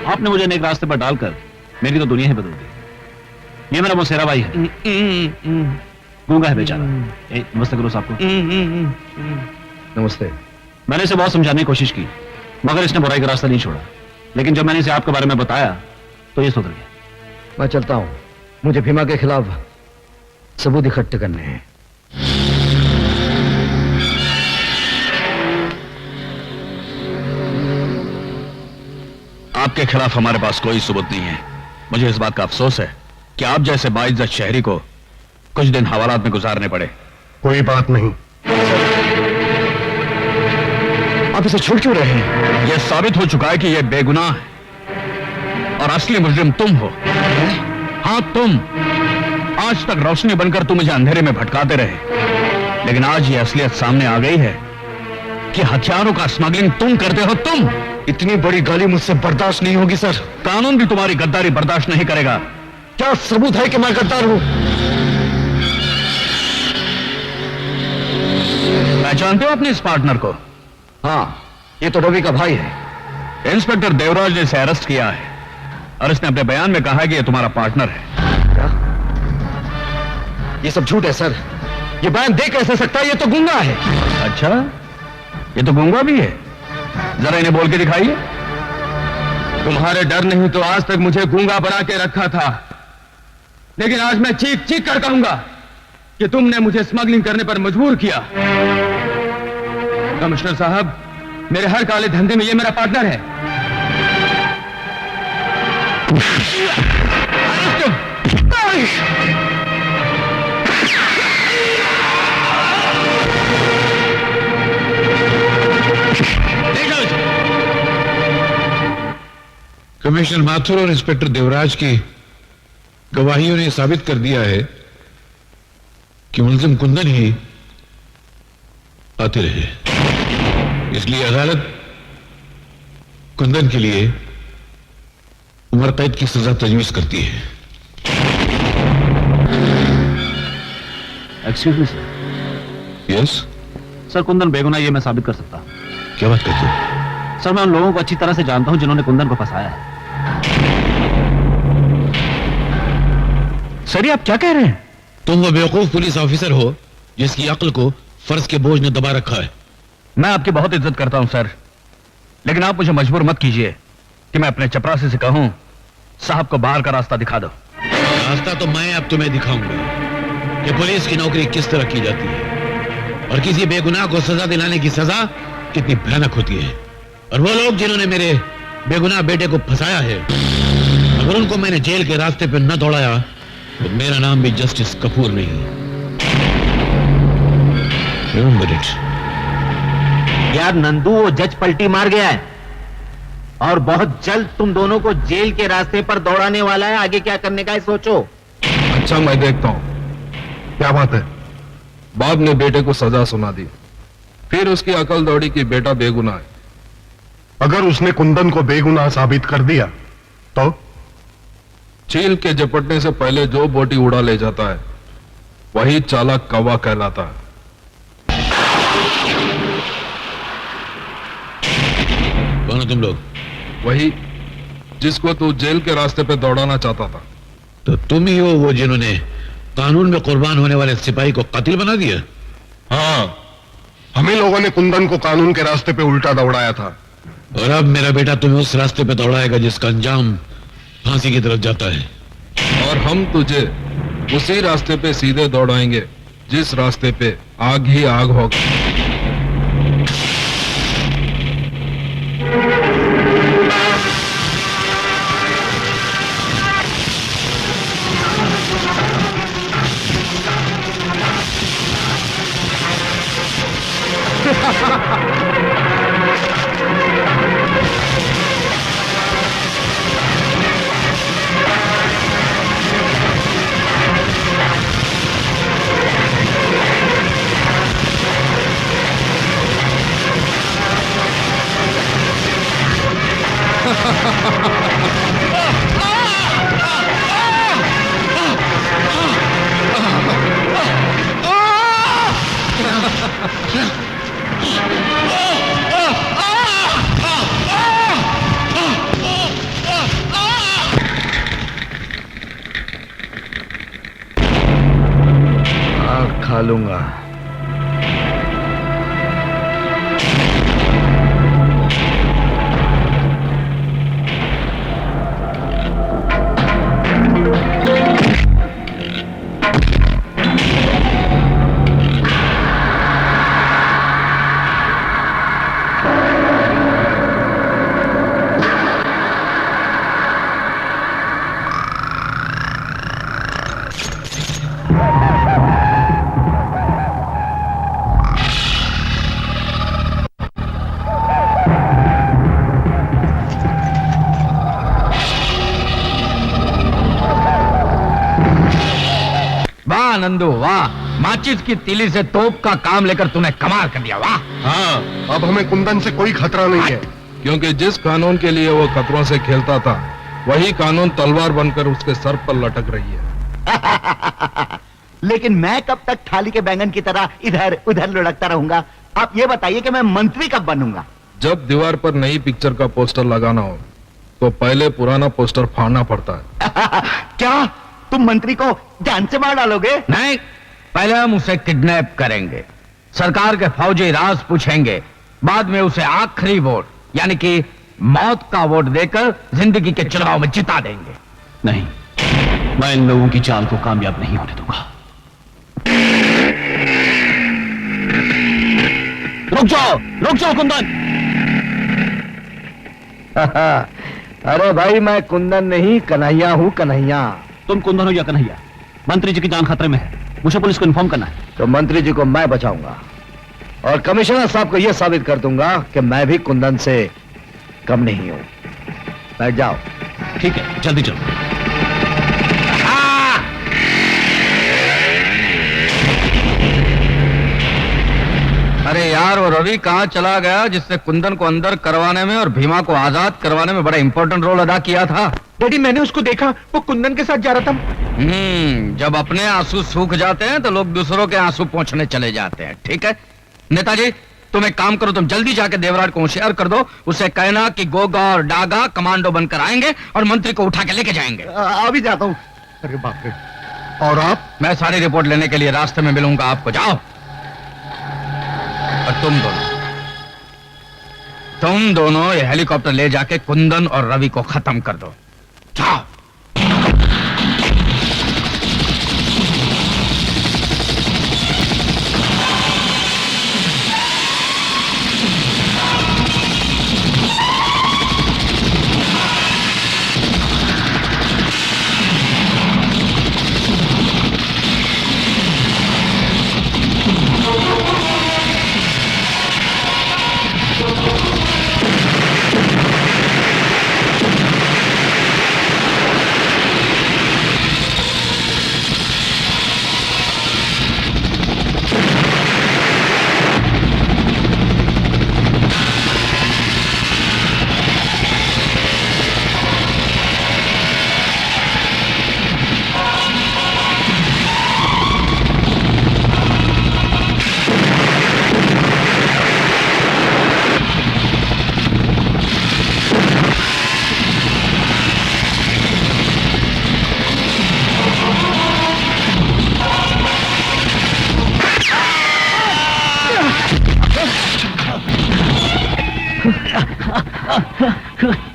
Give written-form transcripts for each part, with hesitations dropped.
आपने मुझे नेक रास्ते पर डालकर मेरी तो दुनिया ही बदल दी। ये मेरा मौसेरा भाई है, गूंगा है बेचारा। नमस्ते करो साहब को। नमस्ते। मैंने इसे बहुत समझाने की कोशिश की, मगर इसने बुराई का रास्ता नहीं छोड़ा। लेकिन जब मैंने इसे आपके बारे में बताया तो ये सुधर गया। मैं चलता हूं, मुझे भीमा के खिलाफ सबूत इकट्ठे करने हैं। आपके खिलाफ हमारे पास कोई सबूत नहीं है। मुझे इस बात का अफसोस है कि आप जैसे बाइज्जत शहरी को कुछ दिन हवालात में गुजारने पड़े। कोई बात नहीं। आप इसे छोड़ क्यों रहे हैं? यह साबित हो चुका है कि यह बेगुनाह है और असली मुजरिम तुम हो। हाँ तुम। आज तक रोशनी बनकर तुम मुझे अंधेरे में भटकाते रहे, लेकिन आज यह असलियत सामने आ गई है कि हथियारों का स्मगलिंग तुम करते हो। तुम। इतनी बड़ी गाली मुझसे बर्दाश्त नहीं होगी सर। कानून भी तुम्हारी गद्दारी बर्दाश्त नहीं करेगा। क्या सबूत है कि मैं गद्दार हूं? पहचानते हो अपने इस पार्टनर को? हाँ, ये तो रवि का भाई है। इंस्पेक्टर देवराज ने इसे अरेस्ट किया है और इसने अपने बयान में कहा है कि यह तुम्हारा पार्टनर है। क्या? ये सब झूठ है सर। ये बयान दे कैसे सकता है? ये तो गूंगा है। अच्छा, ये तो गूंगा भी है। जरा इन्हें बोल के दिखाइए। तुम्हारे डर नहीं तो आज तक मुझे गूंगा बना के रखा था, लेकिन आज मैं चीख चीख कर कहूंगा कि तुमने मुझे स्मगलिंग करने पर मजबूर किया। कमिश्नर साहब, मेरे हर काले धंधे में ये मेरा पार्टनर है। कमिश्नर माथुर और इंस्पेक्टर देवराज की गवाहियों ने साबित कर दिया है कि मुलजिम कुंदन ही आते रहे। इसलिए अदालत कुंदन के लिए उम्र कैद की सजा तजवीज करती है। Excuse me sir. Yes sir, Kundan बेगुनाह ये मैं साबित कर सकता हूं। क्या बात करते हो? सर, मैं उन लोगों को अच्छी तरह से जानता हूं जिन्होंने कुंदन को फंसाया है। सर, ये आप क्या कह रहे हैं? तुम वो बेवकूफ पुलिस ऑफिसर हो जिसकी अक्ल को फर्ज के बोझ ने दबा रखा है। मैं आपकी बहुत इज्जत करता हूं सर, लेकिन आप मुझे मजबूर मत कीजिए कि मैं अपने चपरासी से कहूं साहब को बाहर का रास्ता दिखा दो। रास्ता तो मैं अब तुम्हें दिखाऊंगा कि पुलिस की नौकरी किस तरह की जाती है और किसी बेगुनाह को सजा दिलाने की सजा कितनी भयानक होती है। और वो लोग जिन्होंने मेरे बेगुनाह बेटे को फंसाया है, अगर उनको मैंने जेल के रास्ते पर न दौड़ाया तो मेरा नाम भी जस्टिस कपूर नहीं। Remember it. यार नंदू, वो जज पलटी मार गया है और बहुत जल्द तुम दोनों को जेल के रास्ते पर दौड़ाने वाला है। आगे क्या करने का है सोचो। अच्छा, मैं देखता हूं क्या बात है। बाप ने बेटे को सजा सुना दी, फिर उसकी अकल दौड़ी कि बेटा बेगुनाह है। अगर उसने कुंदन को बेगुनाह साबित कर दिया तो? चील के झपटने से पहले जो बोटी उड़ा ले जाता है वही चालाक कौवा कहलाता है। कौन हो तुम लोग? वही जिसको तू जेल के रास्ते पे दौड़ाना चाहता था। तो तुम ही हो वो जिन्होंने कानून में कुर्बान होने वाले सिपाही को कातिल बना दिया? हाँ, हम ही लोगों ने कुंदन को कानून के रास्ते पे उल्टा दौड़ाया था। और अब मेरा बेटा तुम्हें उस रास्ते पे दौड़ाएगा जिसका अंजाम फांसी की तरफ जाता है। और हम तुझे उसी रास्ते पे सीधे दौड़ाएंगे जिस रास्ते पे आग ही आग होगा। खा लूंगा। वाह नंदू वाह, माचिस की तीली से तोप का काम लेकर तूने कमाल कर दिया। वाह हाँ, अब हमें कुंदन से कोई खतरा नहीं है। क्योंकि जिस कानून के लिए वो खतरों से खेलता था, वही कानून तलवार बनकर उसके सर पर लटक रही है। लेकिन मैं कब तक थाली के बैंगन की तरह इधर उधर लुढ़कता रहूंगा? आप ये बताइए कि मैं मंत्री कब बनूंगा? जब दीवार पर नई पिक्चर का पोस्टर लगाना हो तो पहले पुराना पोस्टर फाड़ना पड़ता है। क्या तुम मंत्री को जान से मार डालोगे? नहीं, पहले हम उसे किडनैप करेंगे, सरकार के फौजी राज पूछेंगे, बाद में उसे आखिरी वोट यानी कि मौत का वोट देकर जिंदगी के चुनाव में जिता देंगे। नहीं, मैं इन लोगों की चाल को कामयाब नहीं होने दूंगा। रुक जाओ कुंदन। अरे भाई, मैं कुंदन नहीं कन्हैया हूँ, कन्हैया। तुम कुंदन हो या कन्हैया, मंत्री जी की जान खतरे में है, मुझे पुलिस को इन्फॉर्म करना है। तो मंत्री जी को मैं बचाऊंगा और कमिश्नर साहब को यह साबित कर दूंगा कि मैं भी कुंदन से कम नहीं हूं। बैठ जाओ। ठीक है, जल्दी चलो। अरे यार, वो रवि कहाँ चला गया जिससे कुंदन को अंदर करवाने में और भीमा को आजाद करवाने में बड़ा इंपॉर्टेंट रोल अदा किया था? डैडी, मैंने उसको देखा, वो कुंदन के साथ जा रहा था। जब अपने आंसू सूख जाते हैं तो लोग दूसरों के आंसू पोंछने चले जाते हैं। ठीक है नेताजी, तुम एक काम करो, तुम जल्दी जाके देवराज को होशियार कर दो, उसे कहना कि गोगा और डागा कमांडो बनकर आएंगे और मंत्री को उठा के लेके जाएंगे। अभी जाता हूँ। अरे बाप रे। और आप? मैं सारी रिपोर्ट लेने के लिए रास्ते में मिलूंगा आपको। जाओ। और तुम दोनों ये हेलीकॉप्टर ले जाके कुंदन और रवि को खत्म कर दो। जाओ।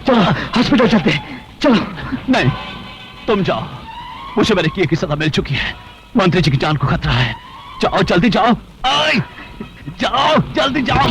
चलो हॉस्पिटल चलते हैं, चलो। नहीं, तुम जाओ, मुझे मेरे किए की सजा मिल चुकी है, मंत्री जी की जान को खतरा है। जाओ, जल्दी जाओ। जाओ, जल्दी जाओ।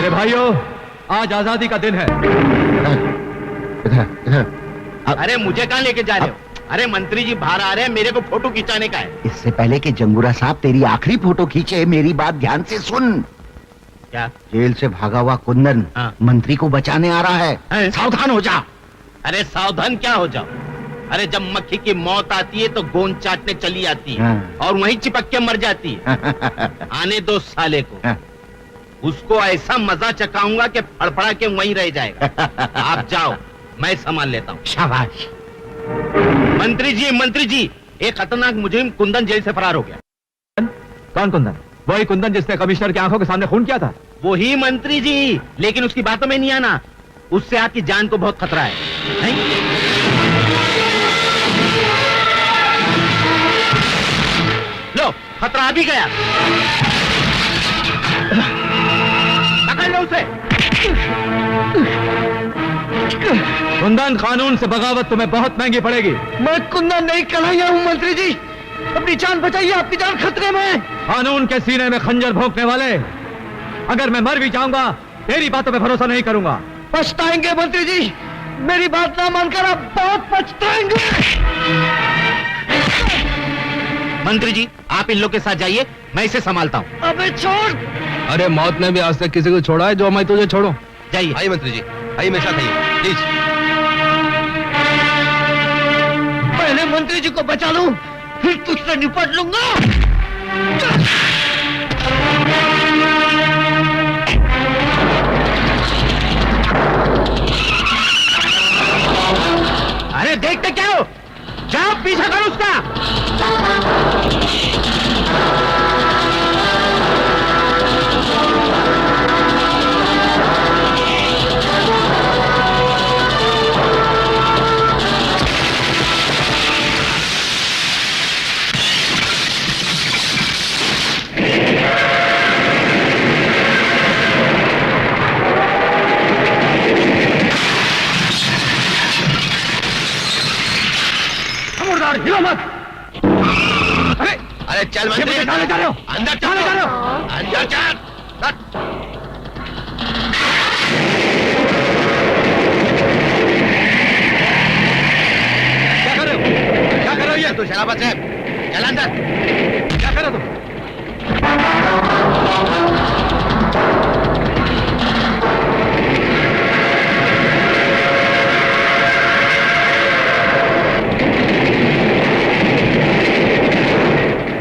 भाइयों, आज आजादी का दिन है। अरे मुझे कहाँ लेके जा रहे हो? अरे मंत्री जी बाहर आ रहे हैं, मेरे को फोटो खिंचाने का है। इससे पहले कि जंगूरा साहब तेरी आखिरी फोटो खींचे, मेरी बात ध्यान से सुन। क्या? जेल से भागा हुआ कुंदन मंत्री को बचाने आ रहा है। सावधान हो जा। अरे सावधान क्या हो जाओ, अरे जब मक्खी की मौत आती है तो गोंद चाटने चली आती है हाँ। और वहीं चिपक के मर जाती है। आने दो साले को, हाँ। उसको ऐसा मजा चखाऊंगा कि फड़फड़ा के वहीं रह जाएगा। आप जाओ, मैं संभाल लेता हूँ। शाबाश। मंत्री जी, एक खतरनाक मुजरिम कुंदन जेल से फरार हो गया। कौन कुंदन? वही कुंदन जिसने कमिश्नर की आंखों के सामने खून किया था? वही मंत्री जी, लेकिन उसकी बातों में नहीं आना, उससे आपकी जान को बहुत खतरा है, नहीं? लो, खतरा आ भी गया, पकड़ लो उसे। कुंदन, कानून से बगावत तुम्हें बहुत महंगी पड़ेगी। मैं कुंदन नहीं कन्हैया हूँ मंत्री जी, अपनी जान बचाइए, आपकी जान खतरे में है। कानून के सीने में खंजर भोंकने वाले, अगर मैं मर भी जाऊंगा तेरी बातों पे भरोसा नहीं करूंगा। पछताएंगे मंत्री जी, मेरी बात ना मानकर आप बहुत पछताएंगे। मंत्री जी, आप इन लोग के साथ जाइए, मैं इसे संभालता हूँ। अबे छोड़। अरे मौत ने भी आज तक किसी को छोड़ा है जो मैं तुझे छोड़ूं? जाइए। आइए मंत्री जी, आइए मेरे साथ आइए प्लीज। पहले मंत्री जी को बचा लूं, फिर तुझसे निपट लूंगा। अरे देखते क्या हो, जाओ पीछा करो उसका। हिलो मत। अरे चल मंत्री, कहां जा रहे हो? अंदर कहां जा रहे हो? अंदर चल। क्या कर रहे हो? क्या कर रहे हो ये? तू शराबत है, चल अंदर। क्या कर रहे हो तुम?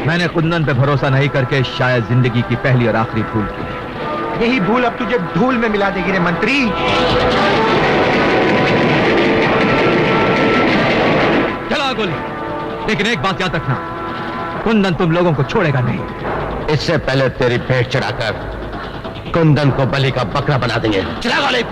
मैंने कुंदन पे भरोसा नहीं करके शायद जिंदगी की पहली और आखिरी भूल की। यही भूल अब तुझे धूल में मिला देगी रे मंत्री। चला गोली, लेकिन एक बात याद रखना, कुंदन तुम लोगों को छोड़ेगा नहीं। इससे पहले तेरी भेंट चढ़ाकर कुंदन को बलि का बकरा बना देंगे। चला गोली।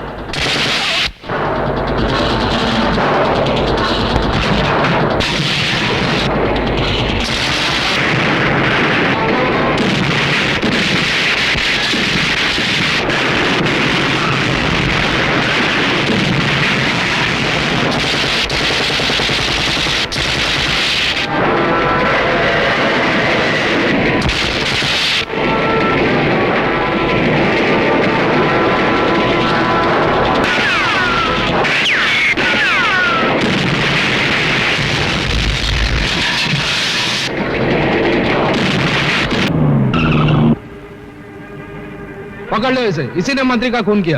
पकड़ लो इसे, इसी ने मंत्री का खून किया।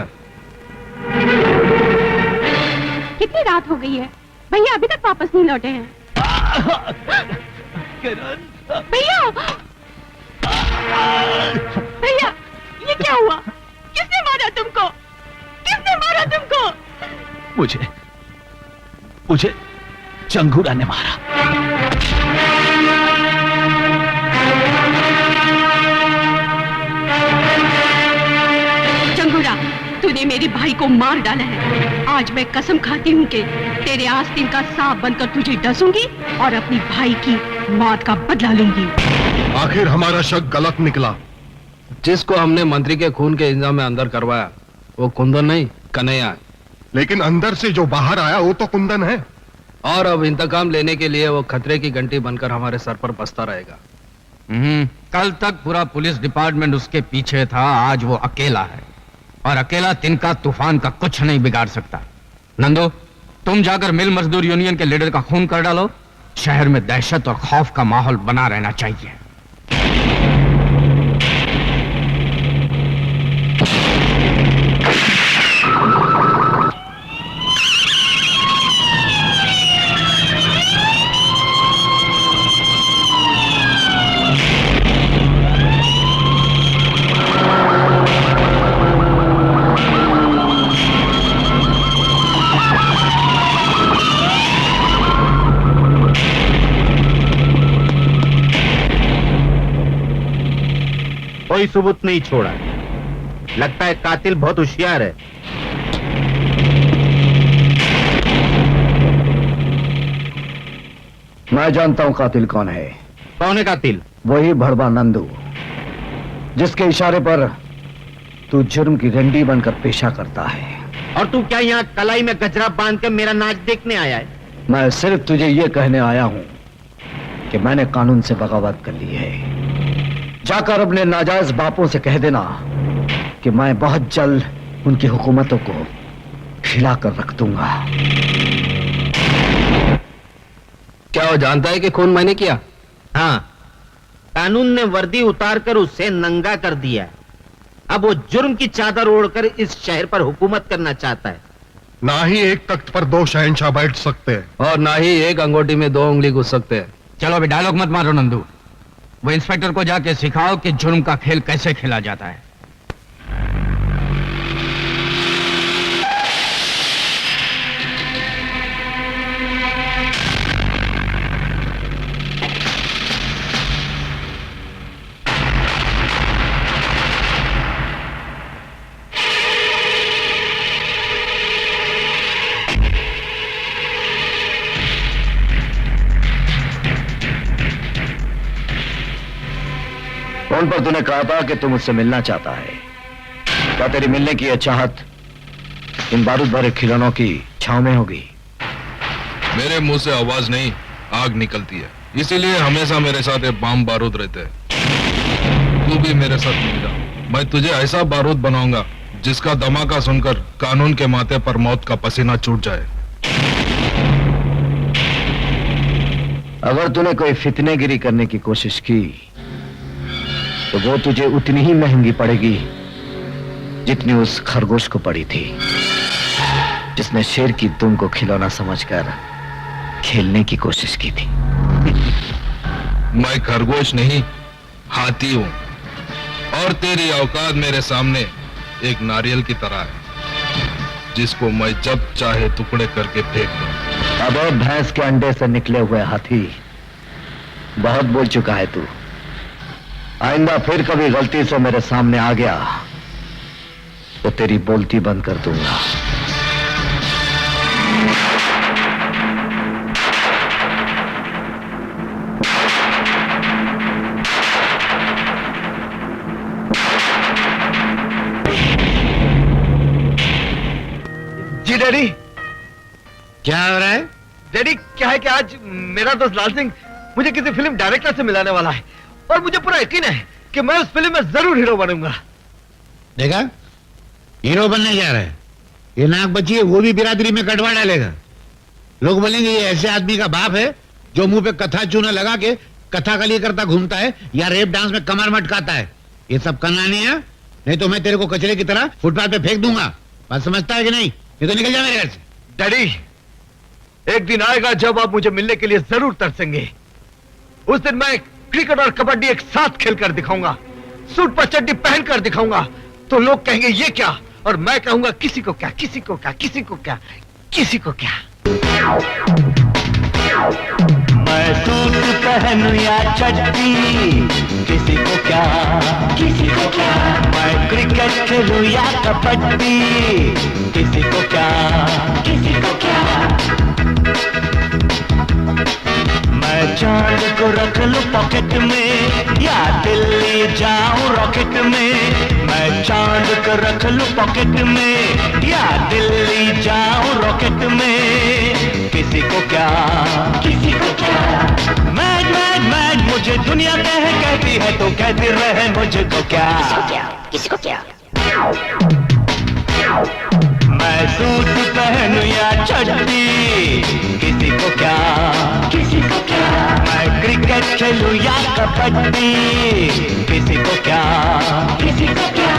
कितनी रात हो गई है, भैया अभी तक वापस नहीं लौटे हैं। भैया, भैया, ये क्या हुआ? किसने मारा तुमको? किसने मारा तुमको? मुझे चंगूरा ने मारा। चंगूरा, तूने मेरे भाई को मार डाला है। आज मैं कसम खाती हूँ कि तेरे आस्तीन का सांप बनकर तुझे डसूंगी और अपनी भाई की मौत का बदला लूंगी। आखिर हमारा शक गलत निकला। जिसको हमने मंत्री के खून के इल्जाम में अंदर करवाया वो कुंदन नहीं, कन्हैया है। लेकिन अंदर से जो बाहर आया वो तो कुंदन है। और अब इंतकाम लेने के लिए वो खतरे की घंटी बनकर हमारे सर पर बसता रहेगा। कल तक पूरा पुलिस डिपार्टमेंट उसके पीछे था, आज वो अकेला है और अकेला तिनका तूफान का कुछ नहीं बिगाड़ सकता। नंदो, तुम जाकर मिल मजदूर यूनियन के लीडर का खून कर डालो। शहर में दहशत और खौफ का माहौल बना रहना चाहिए। कोई सबूत नहीं छोड़ा। लगता है कातिल बहुत होशियार है। मैं जानता हूं कातिल कौन है। कौन है कातिल? वही भड़वा नंदू, जिसके इशारे पर तू जुर्म की रंडी बनकर पेशा करता है। और तू क्या यहाँ कलाई में गजरा बांध कर मेरा नाच देखने आया है? मैं सिर्फ तुझे ये कहने आया हूं कि मैंने कानून से बगावत कर ली है। जाकर अपने नाजायज बापों से कह देना कि मैं बहुत जल्द उनकी हुकूमतों को हिलाकर रख दूंगा। क्या वो जानता है कि खून मैंने किया? हाँ, कानून ने वर्दी उतारकर उसे नंगा कर दिया। अब वो जुर्म की चादर ओढ़कर इस शहर पर हुकूमत करना चाहता है। ना ही एक तख्त पर दो शहंशाह बैठ सकते हैं और ना ही एक अंगूठी में 2 उंगली घुस सकते हैं। चलो अभी डायलॉग मत मारो नंदू, वो इंस्पेक्टर को जाके सिखाओ कि जुर्म का खेल कैसे खेला जाता है। फोन पर तूने कहा था कि तू मुझसे मिलना चाहता है। क्या तेरी मिलने की यह चाहत इन बारूद भरे खिलौनों की छांव में होगी? मेरे मुंह से आवाज नहीं, आग निकलती है, इसीलिए हमेशा मेरे साथ ये बम बारूद रहते हैं। तू भी मेरे साथ मिल जा, मैं तुझे ऐसा बारूद बनाऊंगा जिसका धमाका सुनकर कानून के माथे पर मौत का पसीना छूट जाए। अगर तूने कोई फितनेगिरी करने की कोशिश की तो वो तुझे उतनी ही महंगी पड़ेगी जितनी उस खरगोश को पड़ी थी, जिसने शेर की दुम को खिलौना समझकर खेलने की कोशिश की थी। मैं खरगोश नहीं, हाथी हूं, और तेरी औकात मेरे सामने एक नारियल की तरह है, जिसको मैं जब चाहे टुकड़े करके फेंक दूं। अबे भैंस के अंडे से निकले हुए हाथी, बहुत बोल चुका है तू। आइंदा फिर कभी गलती से मेरे सामने आ गया तो तेरी बोलती बंद कर दूंगा। जी डैडी। क्या हो रहा है? डैडी क्या है कि आज मेरा दोस्त लाल सिंह मुझे किसी फिल्म डायरेक्टर से मिलाने वाला है और मुझे पूरा यकीन है कि मैं उस फिल्म में जरूर हीरो बनूंगा। देखा, हीरो बनने जा रहा है। ये नाक बची है, वो भी बिरादरी में कटवा डालेगा। लोग बोलेंगे ये ऐसे आदमी का बाप है जो मुंह पे कथा चूना लगा के कथा कली करता घूमता है या रेप डांस में कमर मटकाता है। ये सब करना नहीं है, नहीं तो मैं तेरे को कचरे की तरह फुटपाथ पे फेंक दूंगा। बात समझता है कि नहीं? ये तो निकल जा मेरे घर से। डैडी, एक दिन आएगा जब आप मुझे मिलने के लिए जरूर तरसेंगे। उस दिन मैं क्रिकेट और कबड्डी एक साथ खेलकर दिखाऊंगा, सूट पर चड्डी पहनकर दिखाऊंगा। तो लोग कहेंगे ये क्या, और मैं कहूंगा किसी को क्या, किसी को क्या, किसी को क्या, किसी को क्या। मैं सूट पहनूं या चड्डी, किसी को क्या, किसी को क्या। मैं क्रिकेट खेलूं या कबड्डी, किसी को क्या, किसी को क्या। मैं चांद को रख लूं पॉकेट में या दिल्ली जाऊं रॉकेट में। मैं चांद को रख लूं पॉकेट में या दिल्ली जाऊं रॉकेट में, किसी को क्या, किसी को क्या। मैड मैड मैड मुझे दुनिया कहती है तो कहती रहे मुझको क्या, किसी को क्या। मैं सूट पहनूं या चड्डी, किसी को क्या, किसी को क्या। मैं क्रिकेट खेलूं या कबड्डी, किसी को क्या, किसी को क्या।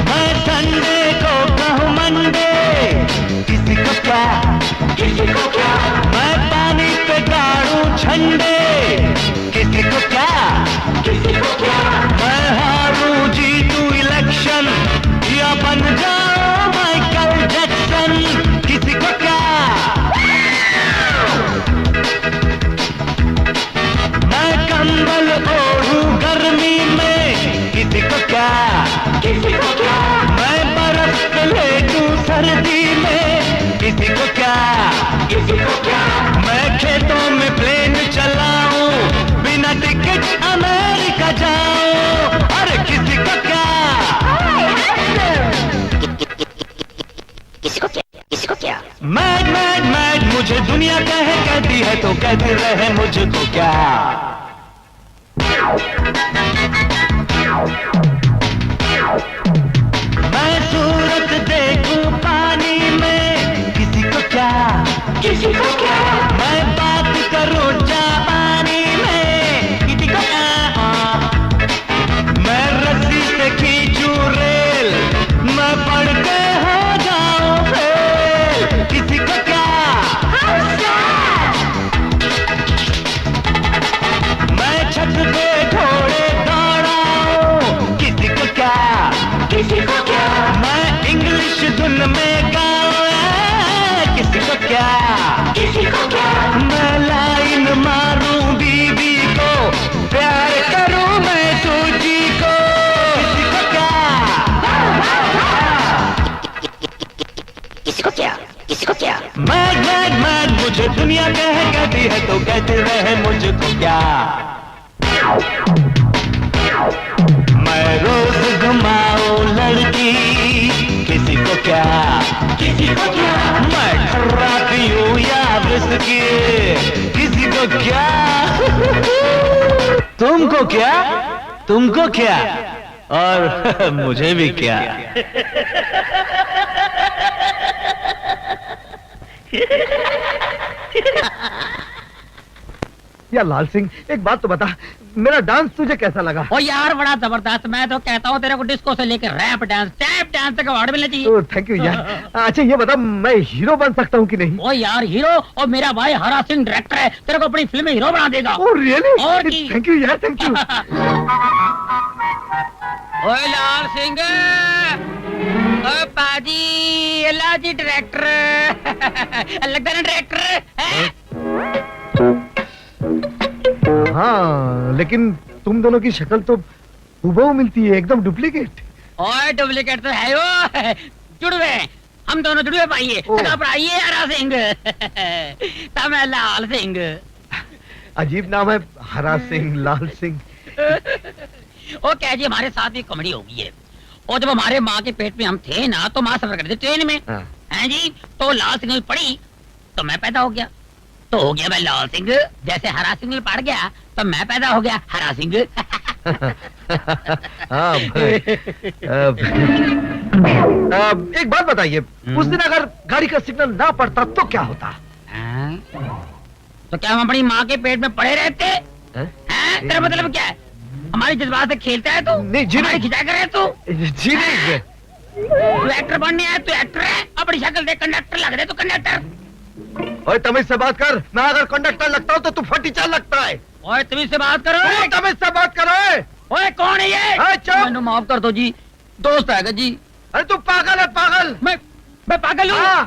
मैं संडे को कहूं मंडे, है तो कहते रहे मुझको क्या। मैं सूरत देखूं पानी में, किसी को क्या, किसी को क्या। मैं बात करूं जापानी में, किसी को क्या। मैं रस्सी से खींचूं रेल, मैं पढ़ के हो जाऊं फेल, किसी को क्या। मैं छत पे घोड़े दौड़ाऊं, किसी को क्या, किसी को क्या। मैं इंग्लिश धुन में गाऊं, किसी को क्या, किसी को क्या। मैं लाइन मारूं बीबी को, प्यार करूं मैं सूजी को, किसी को क्या, किसी को क्या, किसी को क्या। मैं मुझे दुनिया कहती है तो कहते रहे मुझको क्या। मैं रोज घुमाऊं लड़की, किसी को क्या, किसी को क्या। मैं खर्राती हूँ या विस्की, किसी को क्या। तुमको क्या, तुमको क्या, और मुझे भी क्या। या लाल सिंह, एक बात तो बता, मेरा डांस तुझे कैसा लगा? ओ यार बड़ा जबरदस्त। मैं तो कहता हूँ तेरे को डिस्को से लेकर रैप डांस, टैप डांस तक अवार्ड मिलना चाहिए। थैंक यू यार। अच्छा ये बता, मैं हीरो बन सकता हूँ कि नहीं? ओ यार हीरो, और मेरा भाई हरा सिंह डायरेक्टर है, तेरे को अपनी फिल्म में हीरो बना देगा। Oh really? और थैंक यू यार, थैंक यू। ओए लाल सिंह, ओए पाजी, अल्लाह जी डायरेक्टर लगता है डायरेक्टर। हाँ लेकिन तुम दोनों की शक्ल तो हूबहू मिलती है, एकदम डुप्लीकेट। ओए डुप्लीकेट तो है वो, जुड़वे, हम दोनों जुड़वे पाइए। आइए हरा सिंह तब मैं लाल सिंह। अजीब नाम है, हरा सिंह, लाल सिंह। ओ क्या जी, हमारे साथ भी कॉमेडी हो गई है। और जब हमारे माँ के पेट में हम थे ना, तो माँ सफर करते ट्रेन में, हैं जी, तो लाल सिंह पड़ी तो मैं पैदा हो गया, तो हो गया मैं लाल सिंह। जैसे हरा सिंह पड़ गया तो मैं पैदा हो गया हरा सिंह। हाँ भाई। एक बात बताइए, उस दिन अगर गाड़ी का सिग्नल ना पड़ता तो क्या होता? तो क्या हम अपनी माँ के पेट में पड़े रहते? तेरा मतलब क्या है? हमारी जज्बात से खेलता है तू? नहीं जी नहीं। खिंचा कर है तू? जी नहीं। तू एक्टर बनने आया, तू एक्टर है। अपनी शक्ल देख कंडक्टर लग रहे, तू कंडक्टर। ओए तमीज से बात कर, मैं अगर कंडक्टर लगता हूँ तो तू फटीचर लगता है। ओए तमीज से बात करो। तमीज से बात करो। ओए कौन है ये? मैंने माफ कर दो जी, दोस्त है जी। अरे तू पागल है, पागल। मैं पागल हूँ?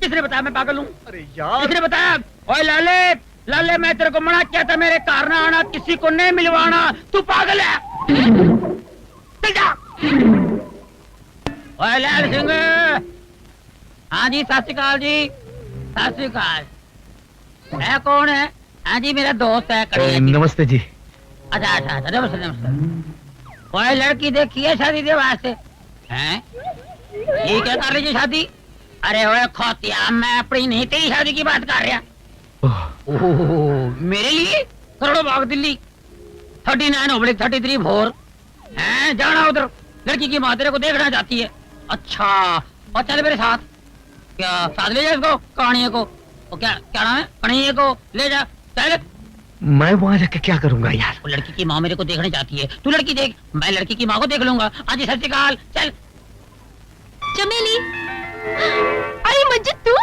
किसने बताया मैं पागल हूँ? अरे यार, किसने बताया? ओए लाले, लाले मैं तेरे को मना किया था मेरे कार ना आना, किसी को नहीं मिलवाना। तू पागल है, चल जा। ओए लाल सिंह। हाँ जी, सत श्री अकाल जी, सत श्री अकाल। है कौन है? हाँ जी मेरा दोस्त है। नमस्ते जी। अच्छा अच्छा अच्छा, नमस्ते नमस्ते। कोई लड़की देखी है शादी के वास्ते? हैं? ये क्या कर रही है शादी? अरे ओए खोतिया, मैं अपनी नहीं तेरी शादी की बात कर रहा। ओह मेरे लिए करोड़ों बाग दिल्ली 39/33 4 हैं, जाना उधर। लड़की की माँ तेरे को देखना चाहती है। अच्छा, और चल मेरे साथ। क्या साथ ले जा इसको, कहानिया को। वो क्या क्या नाम है? कहानिया को ले जा, चल। मैं वहां जाके क्या करूंगा यार? वो लड़की की माँ मेरे को देखने चाहती है, तू लड़की देख, मैं लड़की की माँ को देख लूंगा। आज सत श्री अकाल, चल। चमेली, अरे मंजू तू?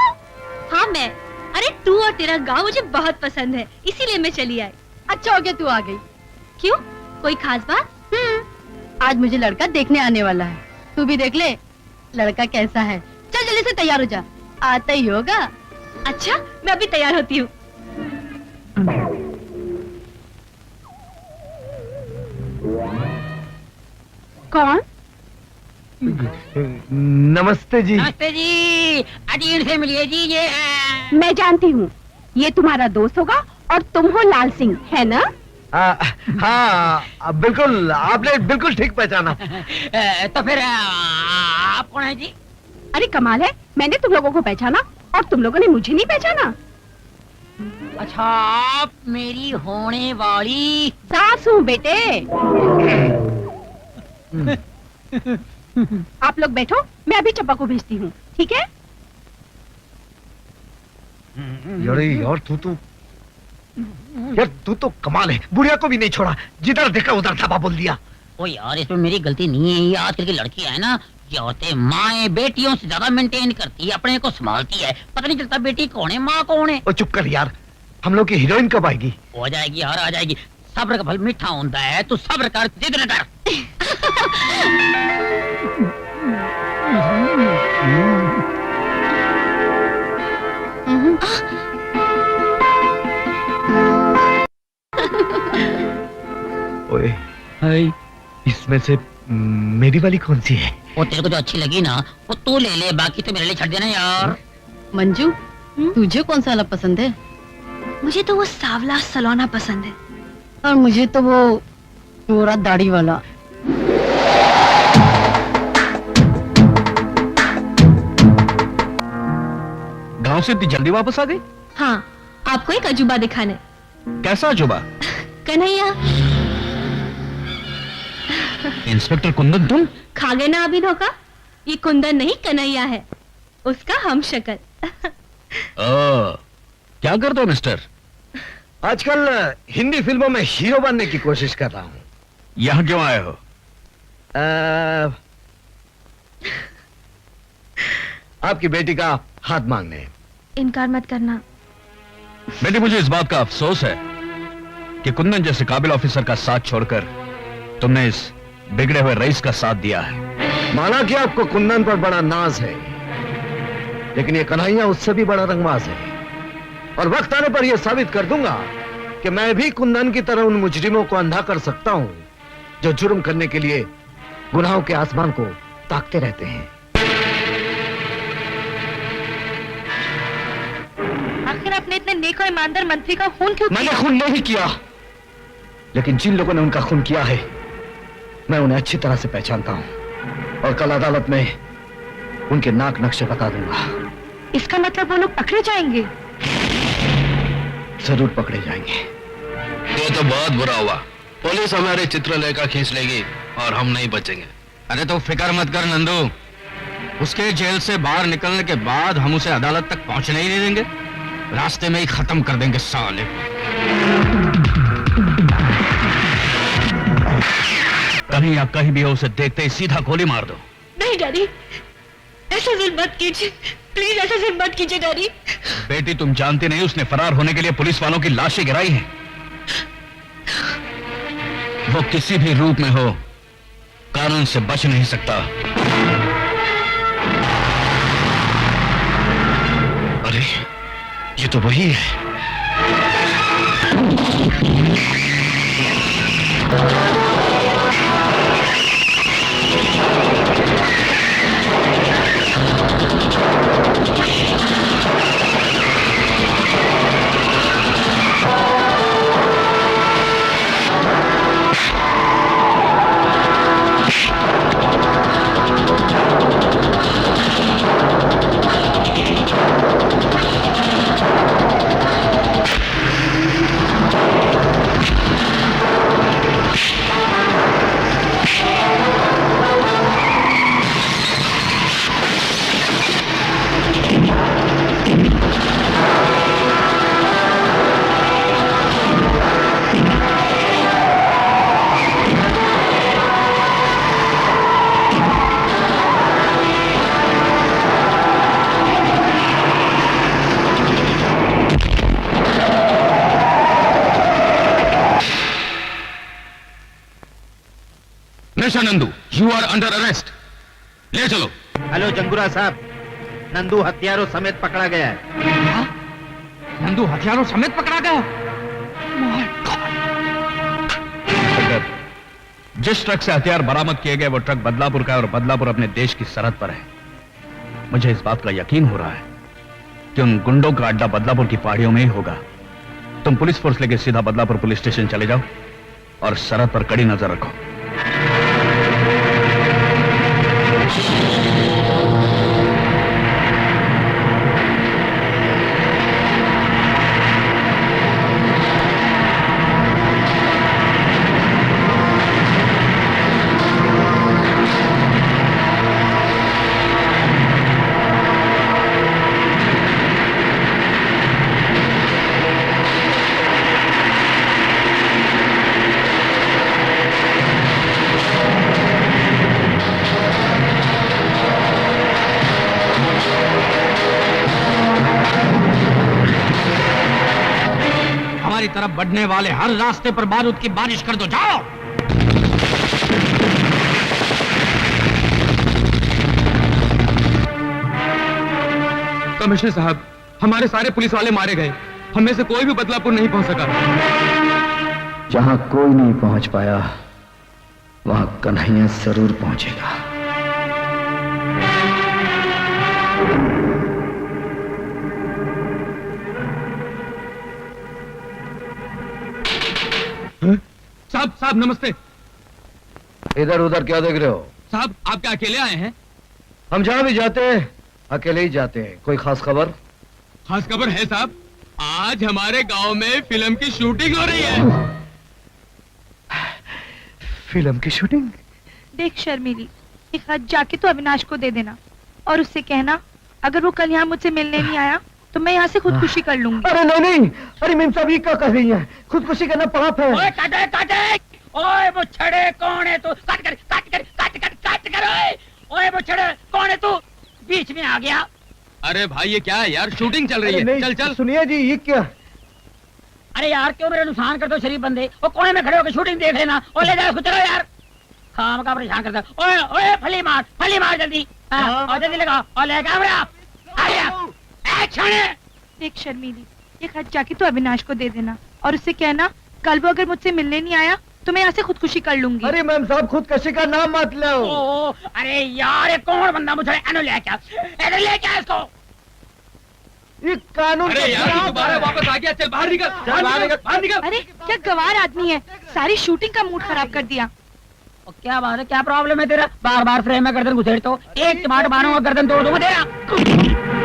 हाँ मैं। अरे तू और तेरा गांव मुझे बहुत पसंद है, इसीलिए मैं चली आई। अच्छा हो गया तू आ गई। क्यों, कोई खास बात? आज मुझे लड़का देखने आने वाला है, तू भी देख ले लड़का कैसा है। चल जल्दी से तैयार हो जा, आता ही होगा। अच्छा मैं अभी तैयार होती हूँ। कौन? नमस्ते जी। नमस्ते जी, अजीर से मिलिए जी। ये मैं जानती हूँ, ये तुम्हारा दोस्त होगा और तुम हो लाल सिंह, है ना? हाँ बिल्कुल, आपने बिल्कुल ठीक पहचाना। तो फिर आप कौन है जी? अरे कमाल है, मैंने तुम लोगों को पहचाना और तुम लोगों ने मुझे नहीं पहचाना। अच्छा आप मेरी होने वाली सास हूँ बेटे। आप लोग बैठो, मैं अभी चंपा को भेजती हूँ, ठीक है? यार तू तो कमाल है, बुढ़िया को भी नहीं छोड़ा, जिधर देखा उधर धाबा बोल दिया। ओ यार इसमें मेरी गलती नहीं है, ये आजकल की लड़कियां है ना, ये औरतें माएं बेटियों से ज्यादा मेंटेन करती है, अपने को संभालती है, पता नहीं चलता बेटी कौन है माँ कौन है। ओ चुप कर यार, हम लोग की हीरोइन कब आएगी? हो जाएगी यार, आ जाएगी। सब्र का फल मीठा होता है, तू सब्र कर, जिद न कर। ओए, इसमें से मेरी वाली कौन सी है? वो तेरे को जो अच्छी लगी ना वो तू ले ले, बाकी तो मेरे लिए छੱड देना यार। मंजू, तुझे कौन सा वाला पसंद है? मुझे तो वो सावला सलोना पसंद है। और मुझे तो वो गोरा दाढ़ी वाला। गांव से इतनी जल्दी वापस आ गई? हाँ, आपको एक अजूबा दिखाने। कैसा अजूबा? कन्हैया। इंस्पेक्टर कुंदन तुम? खा गए ना अभी धोखा? ये कुंदन नहीं कन्हैया है, उसका हम शक्ल। क्या करते हो मिस्टर? आजकल हिंदी फिल्मों में हीरो बनने की कोशिश कर रहा हूँ। यहाँ क्यों आए हो? आपकी बेटी का हाथ मांगने। इनकार मत करना। बेटी मुझे इस बात का अफसोस है कि कुंदन जैसे काबिल ऑफिसर का साथ छोड़कर तुमने इस बिगड़े हुए रईस का साथ दिया है। माना कि आपको कुंदन पर बड़ा नाज है, लेकिन ये कन्हैया उससे भी बड़ा रंगबाज है, और वक्त आने पर यह साबित कर दूंगा कि मैं भी कुंदन की तरह उन मुजरिमों को अंधा कर सकता हूं जो जुर्म करने के लिए गुनाहों के आसमान को ताकते रहते हैं। आखिर आपने इतने नेक और ईमानदार मंत्री का खून क्यों किया? मैंने खून नहीं किया, लेकिन जिन लोगों ने उनका खून किया है मैं उन्हें अच्छी तरह से पहचानता हूं, और कल अदालत में उनके नाक नक्शे बता दूंगा। इसका मतलब वो लोग पकड़े जाएंगे? जरूर पकड़े जाएंगे। ये तो बहुत बुरा हुआ, पुलिस हमारे चित्रलेखा खींच लेगी और हम नहीं बचेंगे। अरे तो फिक्र मत कर नंदू, उसके जेल से बाहर निकलने के बाद हम उसे अदालत तक पहुंचने ही नहीं देंगे, रास्ते में ही खत्म कर देंगे साले। कहीं या कहीं भी हो उसे देखते ही सीधा गोली मार दो। नहीं डैडी, ऐसा जुल्म मत कीजिए, प्लीज ऐसा जुल्म मत कीजिए डैडी। बेटी तुम जानती नहीं उसने फरार होने के लिए पुलिस वालों की लाशें गिराई हैं। वो किसी भी रूप में हो कानून से बच नहीं सकता। अरे ये तो वही है। Nandu, you are under arrest. ले चलो। हेलो जंगूरा साहब, नंदू हथियारों समेत पकड़ा गया है। नंदू हथियारों समेत पकड़ा गया? जिस ट्रक से हथियार बरामद किए गए वो ट्रक बदलापुर का है, और बदलापुर अपने देश की सरहद पर है। मुझे इस बात का यकीन हो रहा है कि उन गुंडों का अड्डा बदलापुर की पहाड़ियों में ही होगा। तुम पुलिस फोर्स लेके सीधा बदलापुर पुलिस स्टेशन चले जाओ और सरहद पर कड़ी नजर रखो। तरफ बढ़ने वाले हर रास्ते पर बारूद की बारिश कर दो। जाओ। कमिश्नर साहब, हमारे सारे पुलिस वाले मारे गए। हम में से कोई भी बदलापुर नहीं पहुंच सका। जहां कोई नहीं पहुंच पाया वहां कन्हैया जरूर पहुंचेगा। साहब साहब नमस्ते। इधर उधर क्या देख रहे हो? साहब आप क्या अकेले आए हैं? हम जहां भी जाते हैं अकेले ही जाते हैं। कोई खास खबर? खास खबर है साहब, आज हमारे गांव में फिल्म की शूटिंग हो रही है। फिल्म की शूटिंग? देख शर्मीली, एक हाथ जाके तो अविनाश को दे देना और उससे कहना अगर वो कल यहाँ मुझसे मिलने नहीं आया तो मैं यहाँ से खुदकुशी कर लूंगी। अरे नहीं नहीं, अरे मेम साहब ये क्या कर रही है? खुदकुशी करना पाप है। ओए काटे काटे, ओए बुछड़े कौन है तू? काट कर काट कर काट कर काट कर। ओए बुछड़े कौन है तू? बीच में आ गया। अरे भाई ये क्या है यार, शूटिंग चल रही है। चल चल। सुनिए जी, ये क्या? अरे यार क्यों मेरा नुकसान करते हो शरीफ बंदे? वो कोने में खड़े होकर शूटिंग देख लेना। और ले जाओ उसको, चलो यार। खाम का परेशान करता। ओए ओए फली मार जल्दी। और जल्दी लगा और ले कैमरा। आ गया एक्शन। देख शर्मीली, एक हाथ जाके तो अविनाश को दे देना और उससे कहना कल वो अगर मुझसे मिलने नहीं आया तो मैं यहाँ से खुदकुशी कर लूंगी। अरे मैम साहब, खुदकुशी का नाम मत लो। अरे यार ये कौन बंदा मुझे ले क्या इसको? ये कानून। अरे यार दोबारा वापस आ गया। चल बाहर निकल, बाहर निकल। अरे क्या गवार आदमी है, सारी शूटिंग का मूड खराब कर दिया। क्या बात है, क्या प्रॉब्लम है तेरा? बार बार फ्रेम में गर्दन घुसेड़ तो एक टमाटर मारूंगा, गर्दन तोड़ दूंगा तेरा।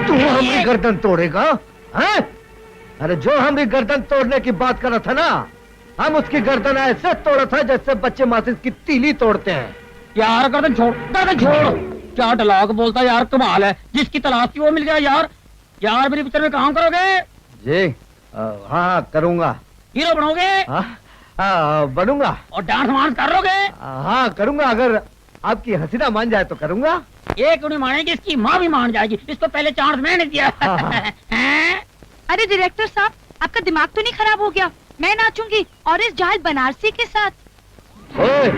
तू हमारी गर्दन तोड़ेगा? हैं? अरे जो हमारी गर्दन तोड़ने की बात कर रहा था ना, हम उसकी गर्दन ऐसे तोड़ा था जैसे बच्चे माचिस की तीली तोड़ते हैं। यार गर्दन छोड़, गर्दन छोड़। क्या टलाक बोलता यार, कमाल है। जिसकी तलाश थी वो मिल गया यार। यार मेरी पिक्चर में काम करोगे? जी हाँ करूंगा। हीरो बनोगे? बनूंगा। और डांस वांस करोगे? हाँ करूंगा, अगर आपकी हसीना मान जाए तो करूंगा। एक उन्हें मानेगी, इसकी माँ भी मान जाएगी। इसको पहले चांस मैंने दिया। अरे डायरेक्टर साहब, आपका दिमाग तो नहीं खराब हो गया? मैं नाचूंगी और इस जाहिल बनारसी के साथ। ओए,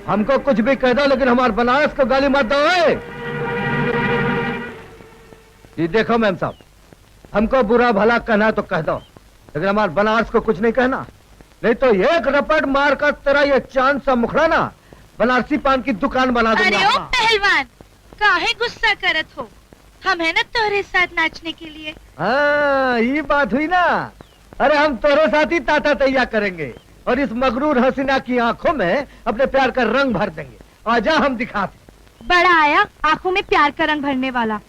हमको कुछ भी कह दो लेकिन हमारे बनारस को गाली मत दो। ये देखो मैम साहब, हमको बुरा भला कहना तो कह दो लेकिन हमारे बनारस को कुछ नहीं कहना, नहीं तो एक रपट मार कर तेरा ये चांद सा मुखड़ा ना बनारसी पान की दुकान बना दूंगा। अरे ओ पहलवान, काहे गुस्सा करत हो? हम है ना तोरे साथ नाचने के लिए। हाँ ये बात हुई ना। अरे हम तोरे साथ ही ताता तैया करेंगे और इस मगरूर हसीना की आंखों में अपने प्यार का रंग भर देंगे। आजा हम दिखाते। बड़ा आया आंखों में प्यार का रंग भरने वाला।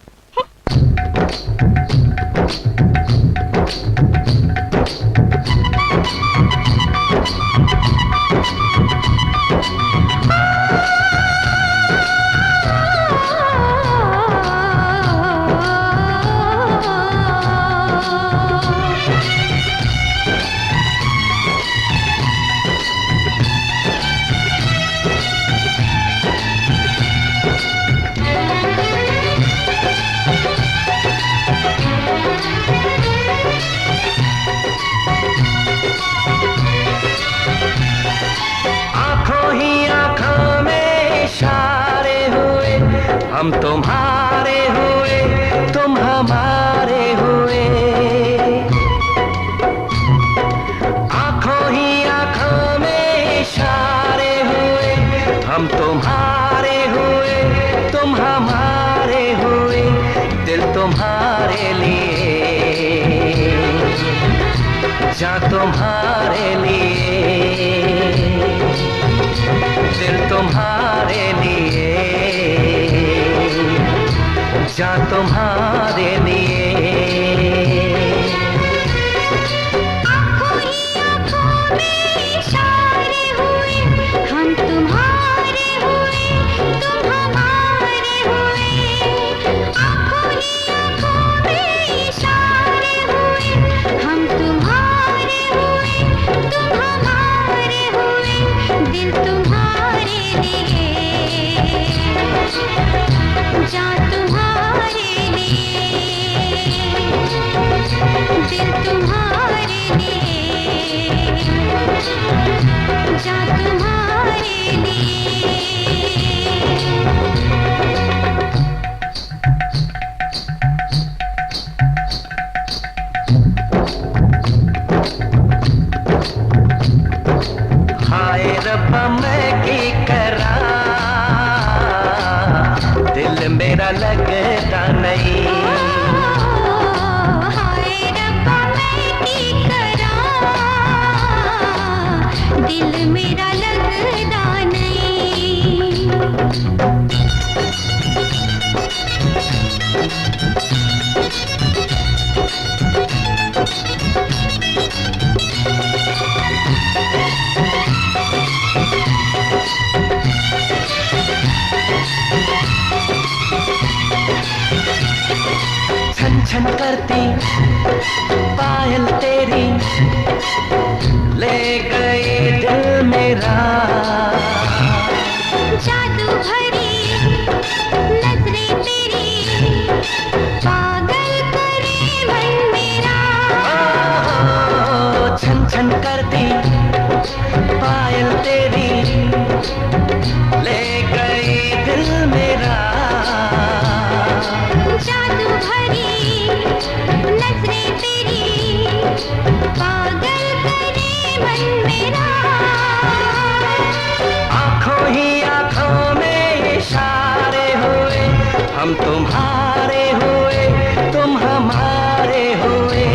हम तुम्हारे हुए, तुम हमारे हुए। आंखों ही आंखों में इशारे हुए, हम तुम्हारे हुए, तुम हमारे हुए। दिल तुम्हारे लिए, जान तुम्हारे लिए, दिल तुम्हारे लिए, जान तुम्हारे लिए। आंखों ही आंखों में इशारे हुए, हम तुम्हारे हुए, तुम हमारे हुए। आंखों ही आंखों में इशारे हुए, हम तुम्हारे हुए, तुम हमारे हुए। दिल तुम्हारे लिए, जान तुम्हारे लिए, दिल तुम्हारे लिए, रब्बा मैं की करा, दिल मेरा लगता नहीं। हाय रब्बा मैं की करा, दिल मेरा लगता नहीं। छन छन करती पायल तेरी ले गई दिल मेरा, जादू भरी नजरें तेरी पागल करे मन मेरा। छन छन करती पायल तेरी ले गई दिल मेरा, जादू भरी नजरें तेरी पागल करे मन मेरा। आंखों ही आंखों में इशारे हुए, हम तुम्हारे हुए तुम हमारे हुए।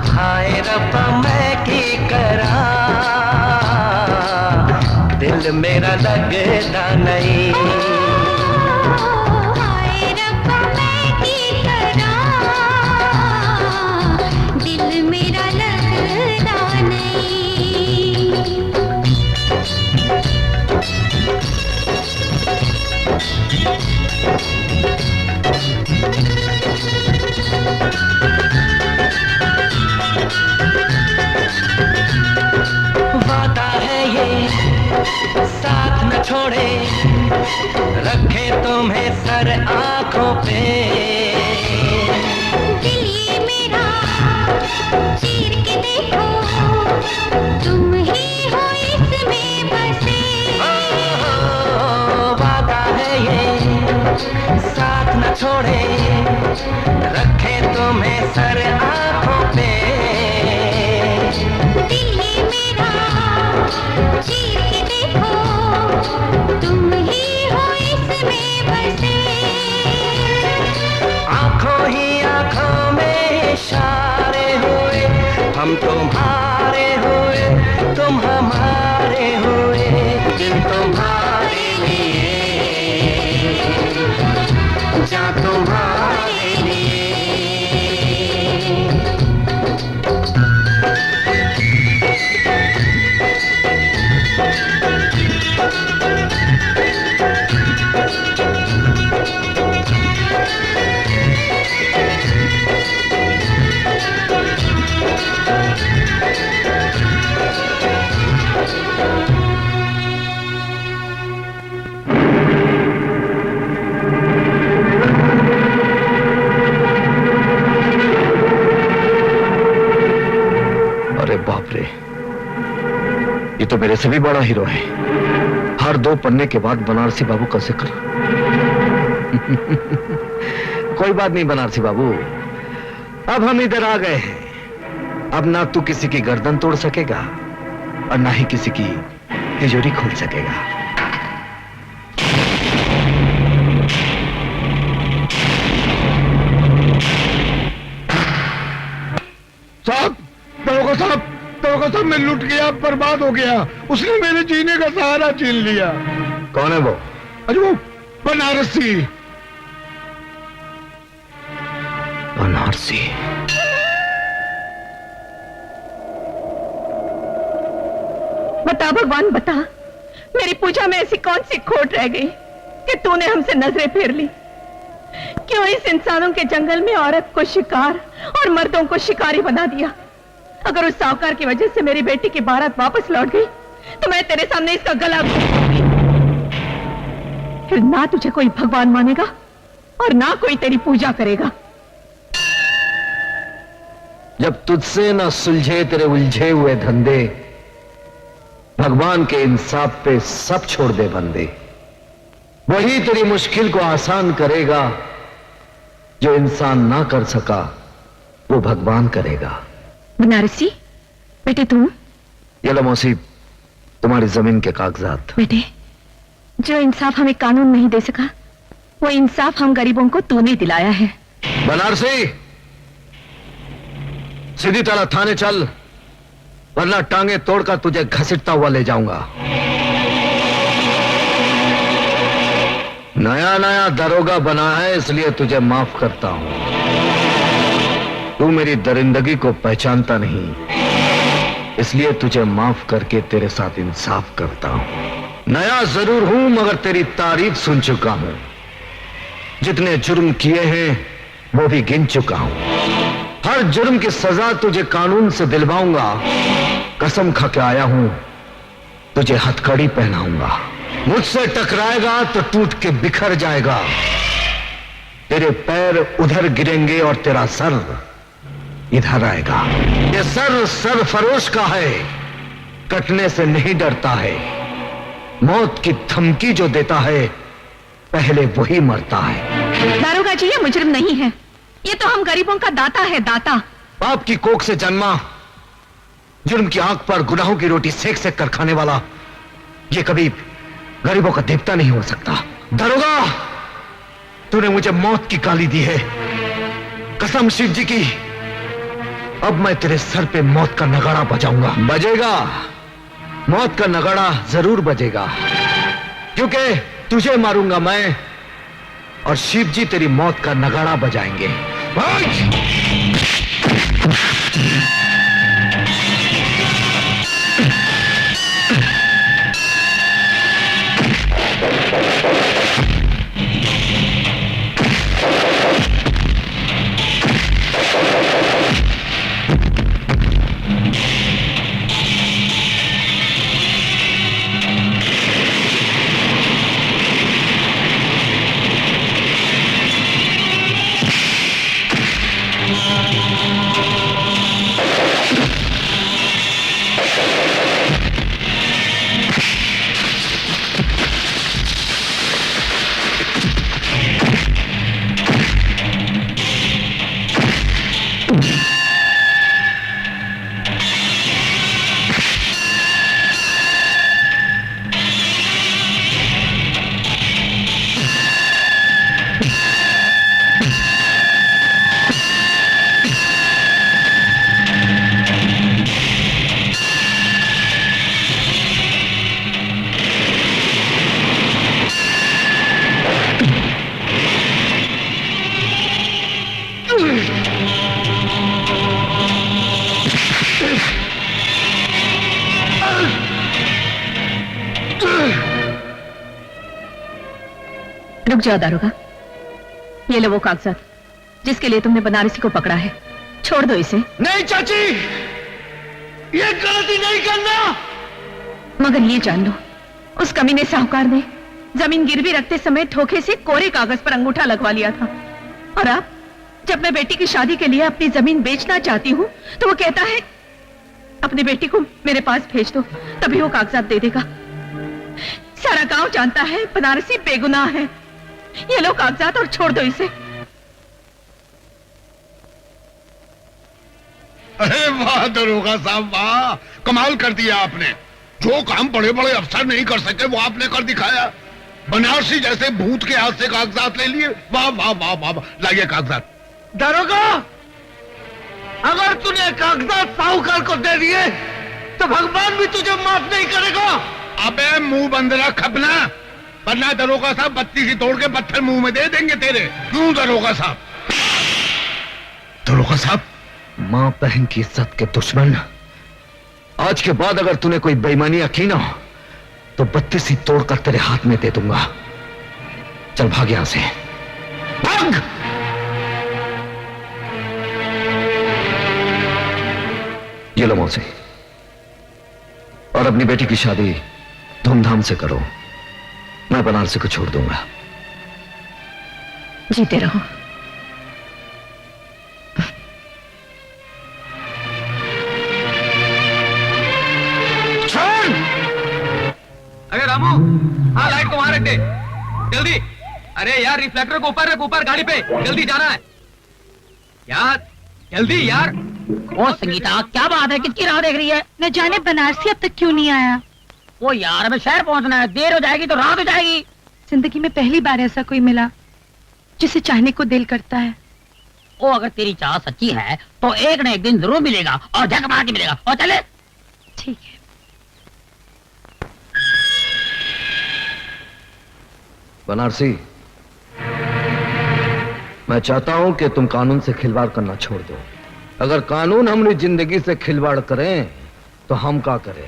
हाय रब्बा मैं की करा, दिल मेरा लगता नहीं। हाय रब्बा मैं की करा, दिल मेरा लगता नहीं। वादा है ये साथ न छोड़े, रखे तुम्हें सर आंखों पे। दिल ये मेरा चीर के देखो, तुम ही हो इसमें बसे। वादा है ये साथ न छोड़े, रखे तुम्हें सर आंखों पे। दिल ये मेरा चीर के देखो, तुम ही हो इसमें बसे। आंखों ही आंखों में इशारे हुए, हम तुम्हारे हुए तुम हमारे हुए। दिल तुम्हारे लिए, जा तुम्हारे लिए। अरे बाप रे, ये तो मेरे से भी बड़ा हीरो है। हर 2 पन्ने के बाद बनारसी बाबू का जिक्र। कोई बात नहीं बनारसी बाबू, अब हम इधर आ गए हैं। अब ना तू किसी की गर्दन तोड़ सकेगा और ना ही किसी की तिजोरी खोल सकेगा। साहब, दरोगा साहब, दरोगा साहब, मैं लुट गया, बर्बाद हो गया। उसने मेरे जीने का सहारा छीन लिया। कौन है वो? अरे वो बनारसी। बनारसी? बता भगवान बता, मेरी पूजा में ऐसी कौन सी खोट रह गई कि तूने हमसे नजरें फेर ली? क्यों इस इंसानों के जंगल में औरत को शिकार और मर्दों को शिकारी बना दिया? अगर उस साहूकार की वजह से मेरी बेटी की बारात वापस लौट गई तो मैं तेरे सामने इसका गला घोंटूंगी। फिर ना तुझे कोई भगवान मानेगा और ना कोई तेरी पूजा करेगा। जब तुझसे न सुलझे तेरे उलझे हुए धंधे, भगवान के इंसाफ पे सब छोड़ दे बंदे। वही तेरी मुश्किल को आसान करेगा जो इंसान ना कर सका वो भगवान करेगा। बनारसी बेटे तुम। ये लो मौसी, तुम्हारी जमीन के कागजात। बेटे, जो इंसाफ हमें कानून नहीं दे सका वो इंसाफ हम गरीबों को तूने दिलाया है। बनारसी, सीधी तरह थाने चल, वरना टांगे तोड़कर तुझे घसीटता हुआ ले जाऊंगा। नया नया दरोगा बना है इसलिए तुझे माफ करता हूं। तू मेरी दरिंदगी को पहचानता नहीं, इसलिए तुझे माफ करके तेरे साथ इंसाफ करता हूं। नया जरूर हूं मगर तेरी तारीफ सुन चुका हूं। जितने जुर्म किए हैं वो भी गिन चुका हूं। हर जुर्म की सजा तुझे कानून से दिलवाऊंगा। कसम खा के आया हूं, तुझे हथकड़ी पहनाऊंगा। मुझसे टकराएगा तो टूट के बिखर जाएगा। तेरे पैर उधर गिरेंगे और तेरा सर इधर आएगा। ये सर सरफरोश का है, कटने से नहीं डरता है। मौत की धमकी जो देता है पहले वही मरता है। दारोगा जी, ये मुजरिम नहीं है, ये तो हम गरीबों का दाता है, दाता। बाप की कोख से जन्मा, जुर्म की आंख पर गुनाहों की रोटी सेक सेक कर खाने वाला ये कभी गरीबों का देवता नहीं हो सकता। दरोगा, तूने मुझे मौत की गाली दी है, कसम शिव जी की। अब मैं तेरे सर पे मौत का नगाड़ा बजाऊंगा। बजेगा, मौत का नगाड़ा जरूर बजेगा, क्योंकि तुझे मारूंगा मैं और शिव जी तेरी मौत का नगाड़ा बजाएंगे। रुक जाओ दारोगा, ये लो वो कागजात जिसके लिए तुमने बनारसी को पकड़ा है। छोड़ दो इसे। नहीं चाची, ये गलती नहीं करना। मगर ये जान लो, उस कमीने साहूकार ने जमीन गिरवी रखते समय धोखे से कोरे कागज पर अंगूठा लगवा लिया था। और अब जब मैं बेटी की शादी के लिए अपनी जमीन बेचना चाहती हूँ तो वो कहता है अपनी बेटी को मेरे पास भेज दो, तभी वो कागजात दे देगा। सारा गांव जानता है बनारसी बेगुनाह है। ये लो कागजात और छोड़ दो इसे। अरे वाह दरोगा साहब, वाह, कमाल कर दिया आपने। जो काम बड़े बड़े अफसर नहीं कर सके वो आपने कर दिखाया। बनारसी जैसे भूत के हाथ से कागजात ले लिए। वाह वाह वाह वाह, लाइए कागजात। दरोगा, अगर तूने कागजात साहूकार को दे दिए तो भगवान भी तुझे माफ नहीं करेगा। अबे मुंह बंद रख अपना, वरना दरोगा साहब बत्ती सी तोड़ के पत्थर मुंह में दे देंगे तेरे। क्यों दरोगा साहब? दरोगा साहब, मां बहन की इज्जत के दुश्मन, आज के बाद अगर तूने कोई बेईमानी की ना तो बत्ती सी तोड़कर तेरे हाथ में दे दूंगा। चल भाग यहां से, भाग। ये लो मौसी, और अपनी बेटी की शादी धूमधाम से करो। मैं बनारसी को छोड़ दूंगा। जीते रहो। अरे रामू, हाँ लाइट को वहां रख दे, जल्दी। अरे यार रिफ्लेक्टर को ऊपर रख, ऊपर गाड़ी पे, जल्दी जाना है यार, जल्दी यार। ओ संगीता, क्या बात है, किसकी राह देख रही है? न जाने बनारसी अब तक क्यों नहीं आया। वो यार हमें शहर पहुंचना है, देर हो जाएगी तो रात हो जाएगी। जिंदगी में पहली बार ऐसा कोई मिला जिसे चाहने को दिल करता है। ओ अगर तेरी चाह सच्ची है तो एक न एक दिन जरूर मिलेगा, और झक मार के मिलेगा। और चले। ठीक है। बनारसी, मैं चाहता हूं कि तुम कानून से खिलवाड़ करना छोड़ दो। अगर कानून हमारी जिंदगी से खिलवाड़ करें तो हम क्या करें?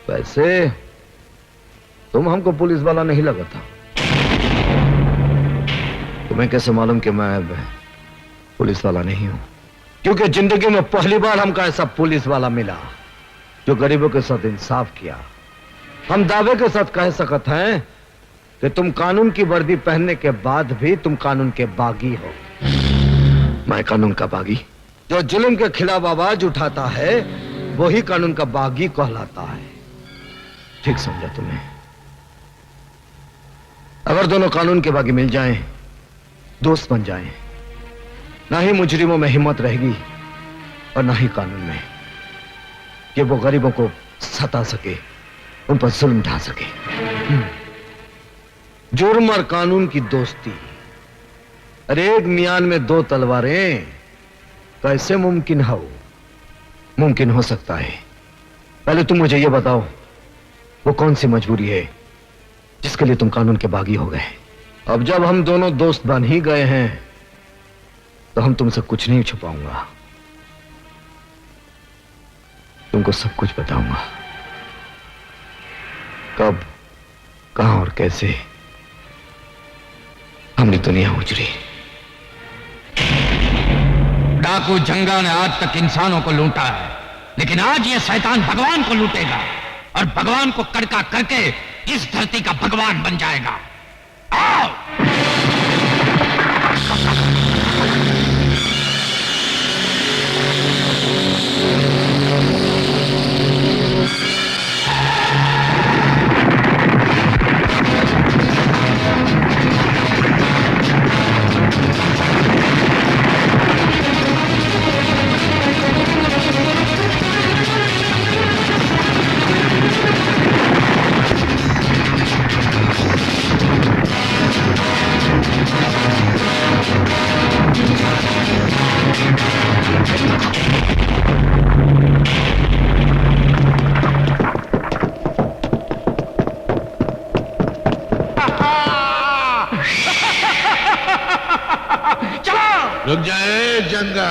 वैसे तुम हमको पुलिस वाला नहीं लगा था। तुम्हें कैसे मालूम कि मैं अब पुलिस वाला नहीं हूं? क्योंकि जिंदगी में पहली बार हमको ऐसा पुलिस वाला मिला जो गरीबों के साथ इंसाफ किया। हम दावे के साथ कह सकते हैं कि तुम कानून की वर्दी पहनने के बाद भी तुम कानून के बागी हो। मैं कानून का बागी? जो जुल्म के खिलाफ आवाज उठाता है वही कानून का बागी कहलाता है। ठीक समझा तुम्हें? अगर दोनों कानून के बागी मिल जाएं, दोस्त बन जाएं, ना ही मुजरिमों में हिम्मत रहेगी और ना ही कानून में, कि वो गरीबों को सता सके, उन पर जुल्म ढा सके। जुर्म और कानून की दोस्ती, अरे एक मियान में दो तलवारें कैसे मुमकिन हो सकता है? पहले तुम मुझे यह बताओ, वो कौन सी मजबूरी है जिसके लिए तुम कानून के बागी हो गए? अब जब हम दोनों दोस्त बन ही गए हैं तो हम तुमसे कुछ नहीं छुपाऊंगा, तुमको सब कुछ बताऊंगा। कब, कहां और कैसे हमने दुनिया उजड़ी। डाकू जंगा ने आज तक इंसानों को लूटा है, लेकिन आज ये शैतान भगवान को लूटेगा और भगवान को कड़का करके इस धरती का भगवान बन जाएगा। आओ! रुक जाए जंगा,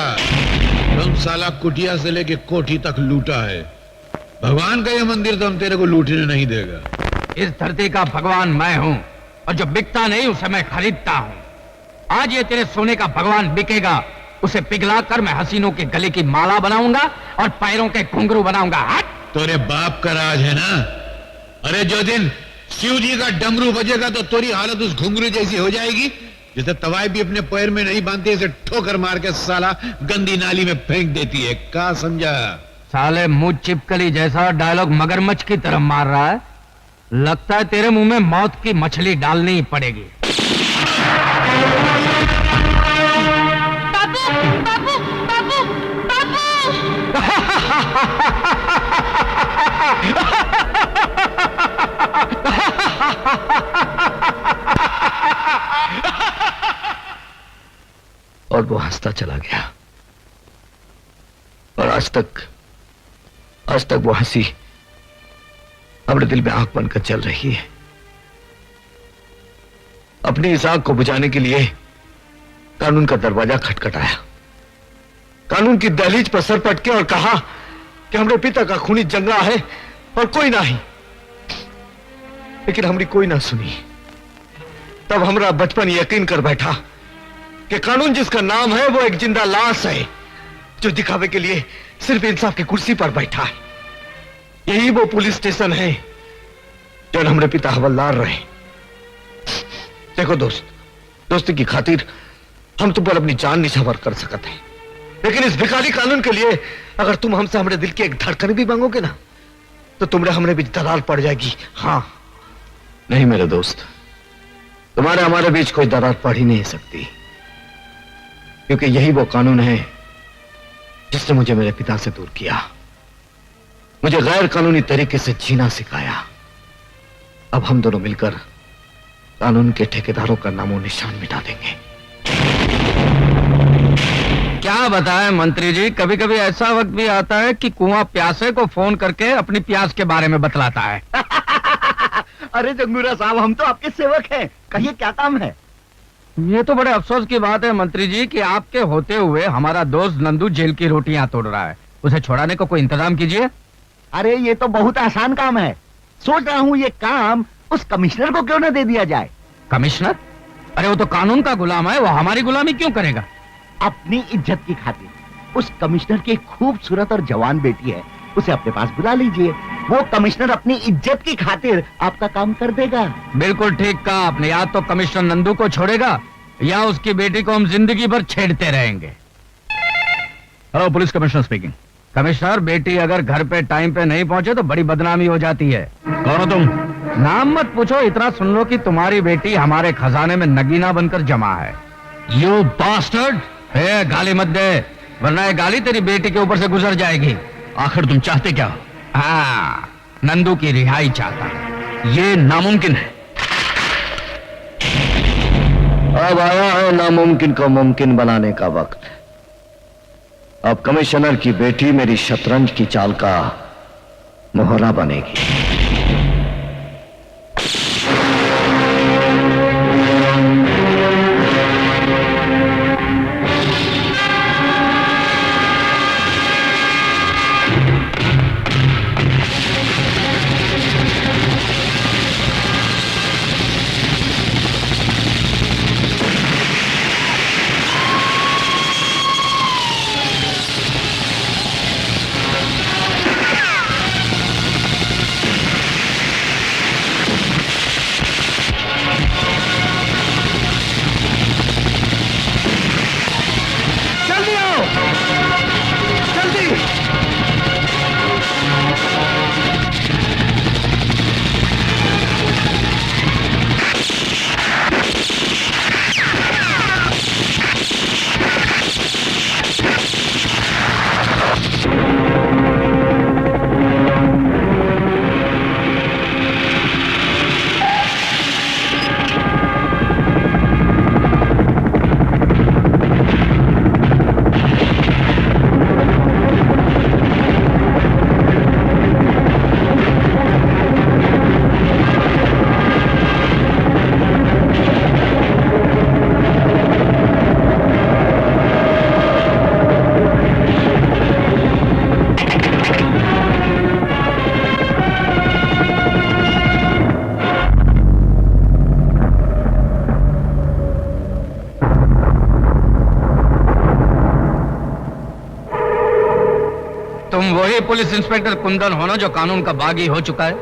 तुम साला कुटिया से लेके कोठी तक लूटा है। भगवान का ये मंदिर तो हम तेरे को लूटने नहीं देगा। इस धरती का भगवान मैं हूं, और जो बिकता नहीं उसे मैं खरीदता हूं। आज ये तेरे सोने का भगवान बिकेगा, उसे पिघलाकर मैं हसीनों के गले की माला बनाऊंगा और पैरों के घुंघरू बनाऊंगा। तेरे बाप का राज है ना? अरे जो दिन शिव जी का डमरू बजेगा तो तेरी हालत उस घुंघरू जैसी हो जाएगी जिसे तवाई भी अपने पैर में नहीं बांधती, इसे ठोकर मार के साला गंदी नाली में फेंक देती है। क्या समझा? साले मुंह चिपकली जैसा डायलॉग मगरमच्छ की तरह मार रहा है। लगता है तेरे मुंह में मौत की मछली डालनी ही पड़ेगी। बाबू, बाबू, बाबू, बाबू। और वो हंसता चला गया, और आज तक वो हंसी हमारे दिल में आंख बनकर चल रही है। अपनी इस आग को बुझाने के लिए कानून का दरवाजा खटखटाया, कानून की दहलीज पर सर पटके और कहा कि हमारे पिता का खूनी जंगा है और कोई नहीं। लेकिन हमारी कोई ना सुनी। तब हमारा बचपन यकीन कर बैठा कि कानून जिसका नाम है वो एक जिंदा लाश है जो दिखावे के लिए सिर्फ इंसाफ की कुर्सी पर बैठा है। यही वो पुलिस स्टेशन है जो हमारे पिता हवलदार रहे। देखो दोस्त, दोस्ती की खातिर हम तुम पर अपनी जान निछावर कर सकते हैं, लेकिन इस भिखारी कानून के लिए अगर तुम हमसे हमारे दिल की एक धड़कन भी मांगोगे ना तो तुमरे हमरे बीच दरार पड़ जाएगी। हाँ नहीं मेरे दोस्त, तुम्हारे हमारे बीच कोई दरार पड़ ही नहीं सकती, क्योंकि यही वो कानून है जिसने मुझे मेरे पिता से दूर किया, मुझे गैर कानूनी तरीके से जीना सिखाया। अब हम दोनों मिलकर कानून के ठेकेदारों का नामो निशान मिटा देंगे। क्या बताएं मंत्री जी, कभी कभी ऐसा वक्त भी आता है कि कुआं प्यासे को फोन करके अपनी प्यास के बारे में बतलाता है। अरे जंगूरा साहब, हम तो आपके सेवक हैं, कहिए क्या काम है? ये तो बड़े अफसोस की बात है मंत्री जी कि आपके होते हुए हमारा दोस्त नंदू जेल की रोटियां तोड़ रहा है। उसे छुड़ाने का कोई इंतजाम कीजिए। अरे ये तो बहुत आसान काम है। सोच रहा हूँ ये काम उस कमिश्नर को क्यों न दे दिया जाए। कमिश्नर? अरे वो तो कानून का गुलाम है, वो हमारी गुलामी क्यों करेगा? अपनी इज्जत की खातिर उस कमिश्नर की खूबसूरत और जवान बेटी है, उसे अपने पास बुला लीजिए। वो कमिश्नर अपनी इज्जत की खातिर आपका काम कर देगा। बिल्कुल ठीक कहा आपने। या तो कमिश्नर नंदू को छोड़ेगा या उसकी बेटी को हम जिंदगी भर छेड़ते रहेंगे। Hello, police commissioner speaking. Commissioner, बेटी अगर घर पे टाइम पे नहीं पहुंचे तो बड़ी बदनामी हो जाती है। कौन हो तुम? नाम मत पूछो, इतना सुन लो कि तुम्हारी बेटी हमारे खजाने में नगीना बनकर जमा है। You bastard! गाली मत दे, वरना ये गाली तेरी बेटी के ऊपर से गुजर जाएगी। आखिर तुम चाहते क्या हो? हाँ, नंदू की रिहाई चाहता है। ये नामुमकिन है। अब आया है नामुमकिन को मुमकिन बनाने का वक्त। अब कमिश्नर की बेटी मेरी शतरंज की चाल का मोहरा बनेगी। वही पुलिस इंस्पेक्टर कुंदन होना जो कानून का बागी हो चुका है।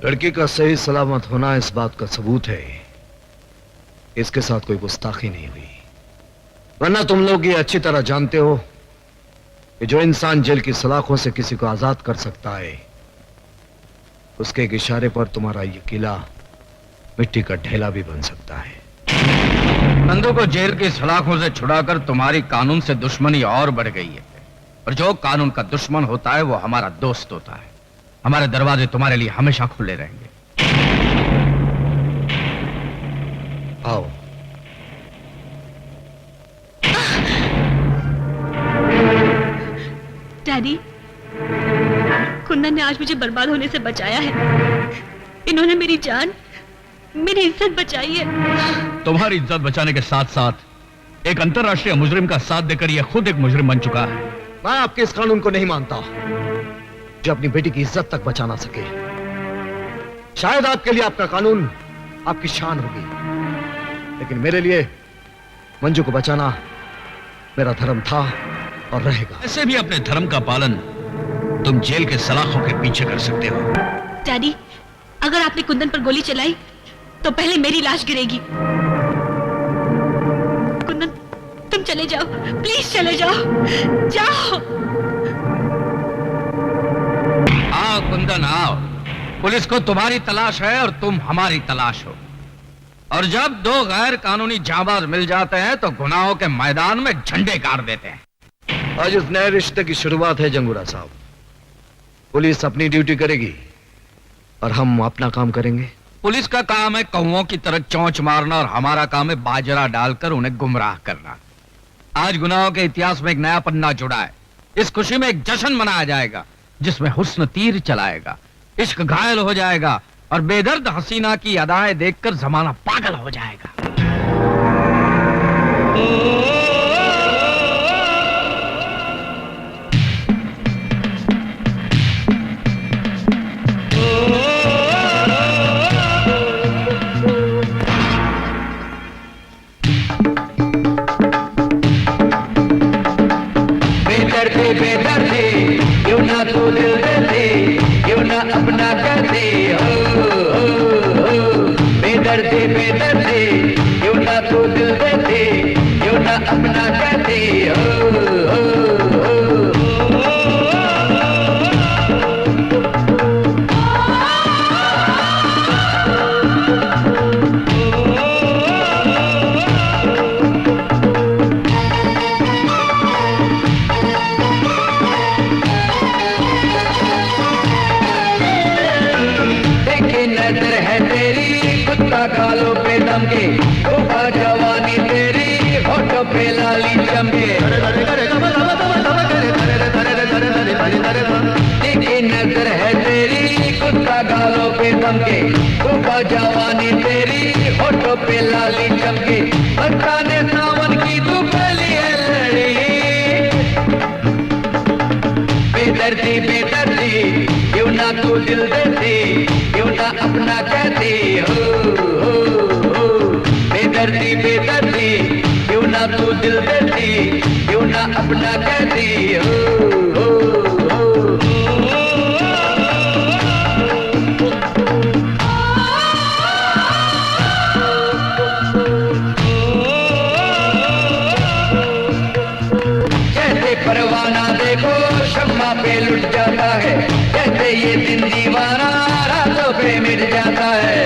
लड़की का सही सलामत होना इस बात का सबूत है इसके साथ कोई गुस्ताखी नहीं हुई, वरना तुम लोग ये अच्छी तरह जानते हो कि जो इंसान जेल की सलाखों से किसी को आजाद कर सकता है उसके एक इशारे पर तुम्हारा ये किला मिट्टी का ढेला भी बन सकता है। नंदू को जेल की सलाखों से छुड़ाकर तुम्हारी कानून से दुश्मनी और बढ़ गई है, और जो कानून का दुश्मन होता है वो हमारा दोस्त होता है। हमारे दरवाजे तुम्हारे लिए हमेशा खुले रहेंगे। आओ। डैडी, कुंदन ने आज मुझे बर्बाद होने से बचाया है। इन्होंने मेरी जान, मेरी इज्जत बचाई है। तुम्हारी इज्जत बचाने के साथ साथ एक अंतर्राष्ट्रीय मुजरिम का साथ देकर यह खुद एक मुजरिम बन चुका है। मैं आपके इस कानून को नहीं मानता जो अपनी बेटी की इज्जत तक बचा ना सके। शायद आपके लिए आपका कानून आपकी शान होगी, लेकिन मेरे लिए मंजू को बचाना मेरा धर्म था और रहेगा। ऐसे भी अपने धर्म का पालन तुम जेल के सलाखों के पीछे कर सकते हो। डैडी, अगर आपने कुंदन पर गोली चलाई तो पहले मेरी लाश गिरेगी। कुंदन, तुम चले जाओ, प्लीज चले जाओ, जाओ। कुंदन आओ। पुलिस को तुम्हारी तलाश है और तुम हमारी तलाश हो। और जब दो गैर कानूनी जाबाज मिल जाते हैं तो गुनाहों के मैदान में झंडे गाड़ देते हैं। आज इस नए रिश्ते की शुरुआत है जंगूरा साहब। पुलिस अपनी ड्यूटी करेगी और हम अपना काम करेंगे। पुलिस का काम है कौवों की तरह चोंच मारना और हमारा काम है बाजरा डालकर उन्हें गुमराह करना। आज गुनाहों के इतिहास में एक नया पन्ना जुड़ा है। इस खुशी में एक जश्न मनाया जाएगा जिसमें हुस्न तीर चलाएगा, इश्क घायल हो जाएगा और बेदर्द हसीना की अदाएं देखकर जमाना पागल हो जाएगा। बेदर्दी क्यों ना तू दिल दे दे, क्यों ना अपना कर दे, बेदर्दी क्यों ना तू दिल दे दे, क्यों ना अपना कर दे, गालों पे दम के धोखा जवानी तेरी होठों पे लाली चमके, देखी नजर है तेरी कुत्ता गालों पे दम के धोखा जवानी तेरी होठों पे लाली चमके, बताने सावन की तू पहली है लड़ी, बेदर्दी क्यों ना तू दिल देती, क्यों ना अपना कहती, बेदर्दी क्यों ना तू दिल देती, क्यों ना अपना कहती, जैसे परवाना देखो शम्मा पे लुट जाता है, जैसे ये दिन दीवाना रातों पे मिट जाता है,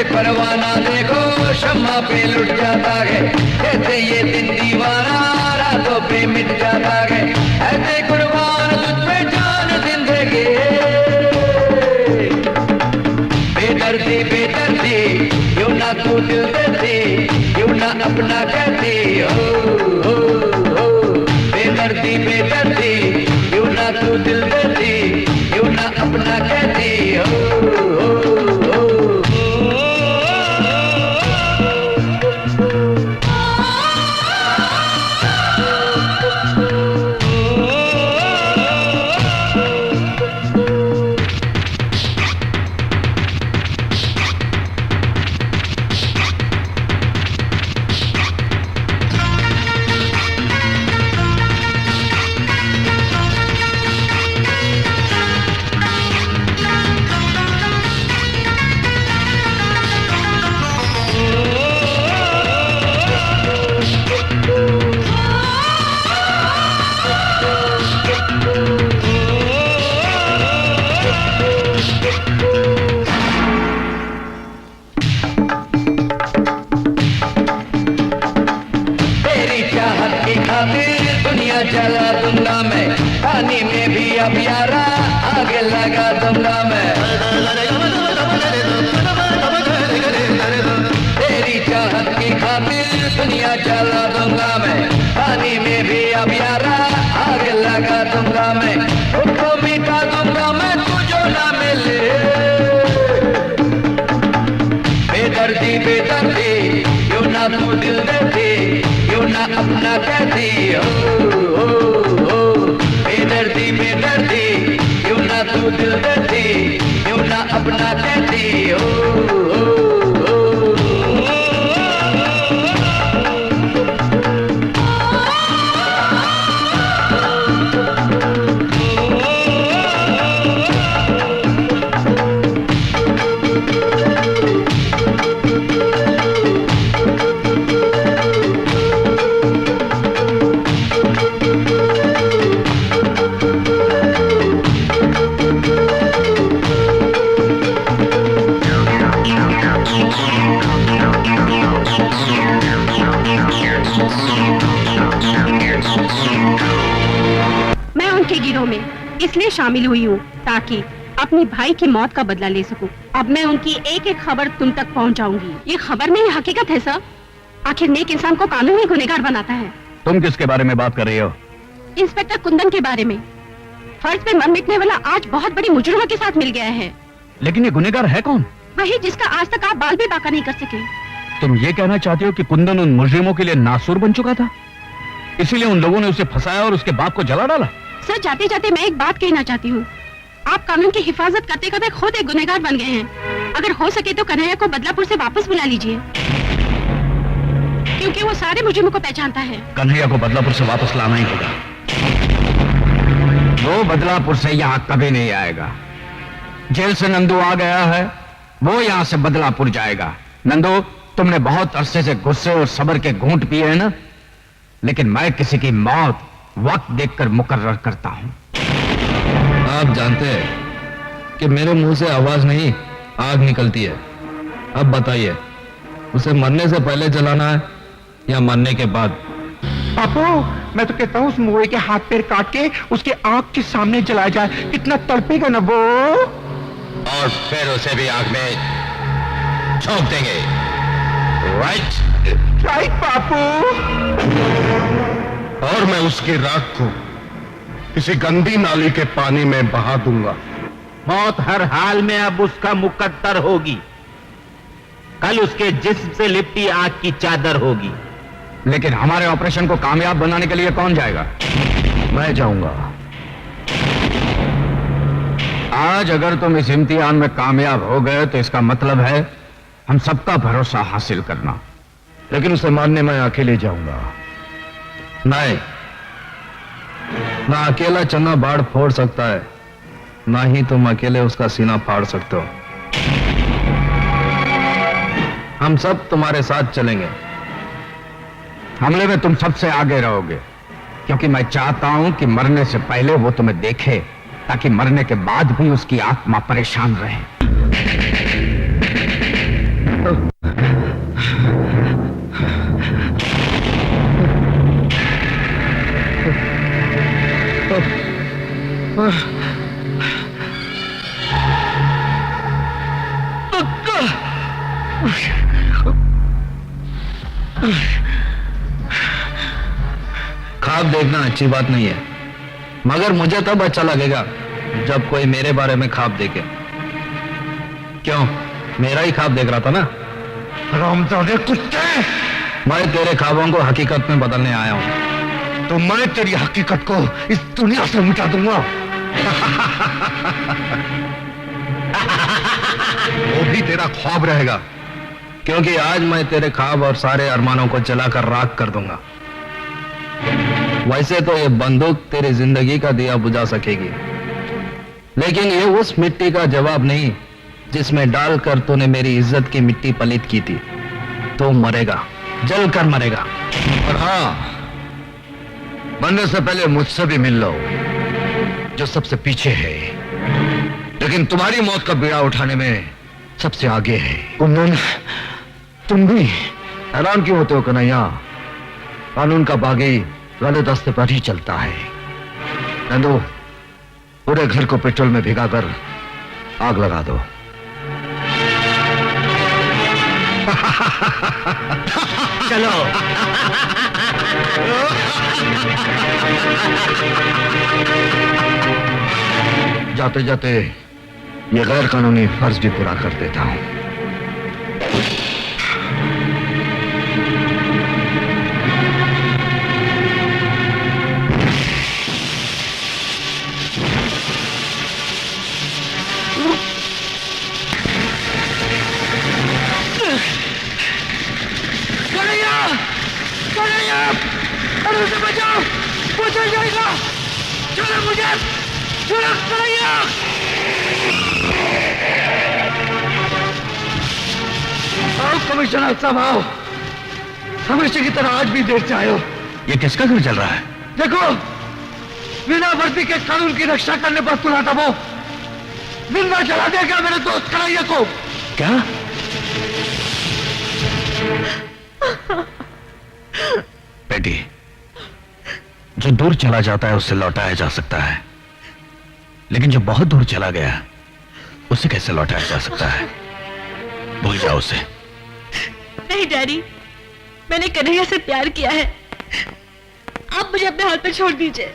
परवाना देखो शम्मा पे लुट जाता है, जैसे ये दिन दीवाना रातों पे मिट जाता है, ऐसे कुर्बान तुझ पे जान जिंदगी, बेदर्दी क्यों ना तू दिल देती, क्यों ना अपना कहती, बेदर्दी क्यों ना तू दिल देती, क्यों ना अपना कहती, जला दूंगा मैं, पानी में भी अब यारा आग लगा दूंगा मैं, तेरी चाहत की खातिर दुनिया जला दूंगा मैं, पानी में भी अब यारा आग लगा दूंगा मैं, उसको मिटा दूंगा मैं तुझो ना मिले, बेदर्दी क्यों ना तू दिल देती, क्यों ना अपना कहती, बेदर्दी क्यों ना तू दिल देती, क्यों ना अपना कहती, के गिरोह में इसलिए शामिल हुई हूँ ताकि अपनी भाई की मौत का बदला ले सकूं। अब मैं उनकी एक एक खबर तुम तक पहुंचाऊंगी। ये खबर नहीं हकीकत है सर। आखिर नेक इंसान को कानून ही गुनहगार बनाता है। तुम किसके बारे में बात कर रही हो? इंस्पेक्टर कुंदन के बारे में। फर्ज पे मर मिटने वाला आज बहुत बड़ी मुजरिमों के साथ मिल गया है। लेकिन ये गुनहगार है कौन? वही जिसका आज तक आप बाल भी बाका नहीं कर सके। तुम ये कहना चाहती हो कि कुंदन उन मुजरिमों के लिए नासूर बन चुका था, इसीलिए उन लोगों ने उसे फंसाया और उसके बाप को जला डाला? सर, जाते जाते मैं एक बात कहना चाहती हूँ। आप कानून की हिफाजत करते करते खुद एक गुनहगार बन गए हैं। अगर हो सके तो कन्हैया को बदलापुर से वापस बुला लीजिए, क्योंकि वो सारे मुजरिमों को पहचानता है। कन्हैया को बदलापुर से वापस लाना ही होगा। वो बदलापुर से यहाँ कभी नहीं आएगा। जेल से नंदू आ गया है, वो यहाँ से बदलापुर जाएगा। नंदू, तुमने बहुत अरसे से गुस्से और सब्र के घूंट पिए हैं ना, लेकिन मैं किसी की मौत वक्त देखकर मुकर्रर करता हूं। आप जानते हैं कि मेरे मुंह से आवाज नहीं आग निकलती है। अब बताइए, उसे मरने से पहले जलाना है या मरने के बाद? पापू, मैं तो कहता हूँ उस मोए के हाथ पैर काट के उसके आंख के सामने जलाया जाए, कितना तड़पेगा ना वो। और फिर उसे भी आग में झोंक देंगे। Right right Papu. और मैं उसकी राख को किसी गंदी नाली के पानी में बहा दूंगा। मौत हर हाल में अब उसका मुकद्दर होगी। कल उसके जिस्म से लिपटी आग की चादर होगी। लेकिन हमारे ऑपरेशन को कामयाब बनाने के लिए कौन जाएगा? मैं जाऊंगा। आज अगर तुम इस इम्तिहान में कामयाब हो गए तो इसका मतलब है हम सबका भरोसा हासिल करना। लेकिन उसे मारने मैं अकेले जाऊंगा। नहीं, ना अकेला चन्ना बाढ़ फोड़ सकता है, ना ही तुम अकेले उसका सीना फाड़ सकते हो। हम सब तुम्हारे साथ चलेंगे। हमले में तुम सबसे आगे रहोगे, क्योंकि मैं चाहता हूं कि मरने से पहले वो तुम्हें देखे, ताकि मरने के बाद भी उसकी आत्मा परेशान रहे। ख्वाब देखना अच्छी बात नहीं है, मगर मुझे तब अच्छा लगेगा जब कोई मेरे बारे में ख्वाब देखे। क्यों, मेरा ही ख्वाब देख रहा था ना? रामजादे कुत्ते! मैं तेरे ख्वाबों को हकीकत में बदलने आया हूं। तो मैं तेरी हकीकत को इस दुनिया से मिटा दूंगा। वो भी तेरा ख्वाब रहेगा, क्योंकि आज मैं तेरे ख्वाब और सारे अरमानों को जलाकर राख कर दूंगा। वैसे तो ये बंदूक तेरी जिंदगी का दिया बुझा सकेगी, लेकिन ये उस मिट्टी का जवाब नहीं जिसमें डालकर तूने मेरी इज्जत की मिट्टी पलीत की थी। तो मरेगा, जलकर मरेगा। और हाँ, मरने से पहले मुझसे भी मिल लो, जो सबसे पीछे है, लेकिन तुम्हारी मौत का बीड़ा उठाने में सबसे आगे है। कुंदन, तुम भी हैरान क्यों होते हो कन्हैया? कानून का बागी गलत रास्ते पर ही चलता है। नंदू, पूरे घर को पेट्रोल में भिगाकर आग लगा दो। चलो। जाते जाते ये गैर कानूनी फर्ज भी पूरा कर देता हूं। अरे उसे बचाओ, वो चल जाएगा। चलो मुझे, चलो कन्हैया। आओ कमिश्नर साहब, आओ। हमेशा की तरह आज भी देर से आए हो। ये किसका घर चल रहा है? देखो, बिना वर्दी के कानून की रक्षा करने पर तुला था वो जिंदा जला देगा मेरे दोस्त कन्हैया को। क्या? बेटी, जो दूर चला जाता है उससे लौटाया जा सकता है, लेकिन जो बहुत दूर चला गया उसे कैसे लौटाया जा सकता है? भूल जाओ उसे। नहीं डैडी, मैंने कन्हैया से प्यार किया है। आप मुझे अपने हाथ पे छोड़ दीजिए।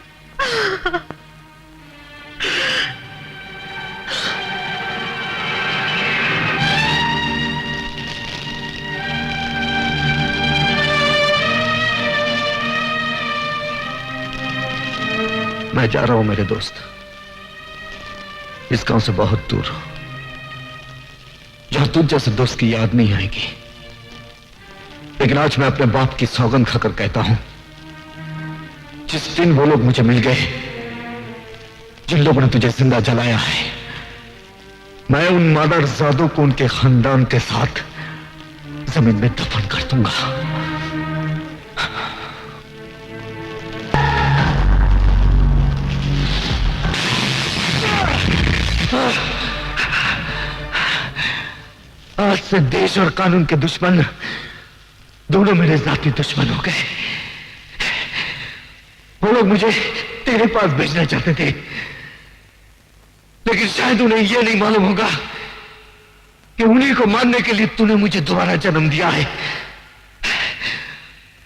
मैं जा रहा हूं मेरे दोस्त, इस गांव से बहुत दूर, जहां तुझ जैसे दोस्त की याद नहीं आएगी। लेकिन आज मैं अपने बाप की सौगंध खाकर कहता हूं, जिस दिन वो लोग मुझे मिल गए जिन लोगों ने तुझे जिंदा जलाया है, मैं उन मादरजादों को उनके खानदान के साथ जमीन में दफन कर दूंगा। आज से देश और कानून के दुश्मन दोनों मेरे जाती दुश्मन हो गए। वो लोग मुझे तेरे पास भेजना चाहते थे, लेकिन शायद उन्हें यह नहीं मालूम होगा कि उन्हीं को मारने के लिए तूने मुझे दोबारा जन्म दिया है।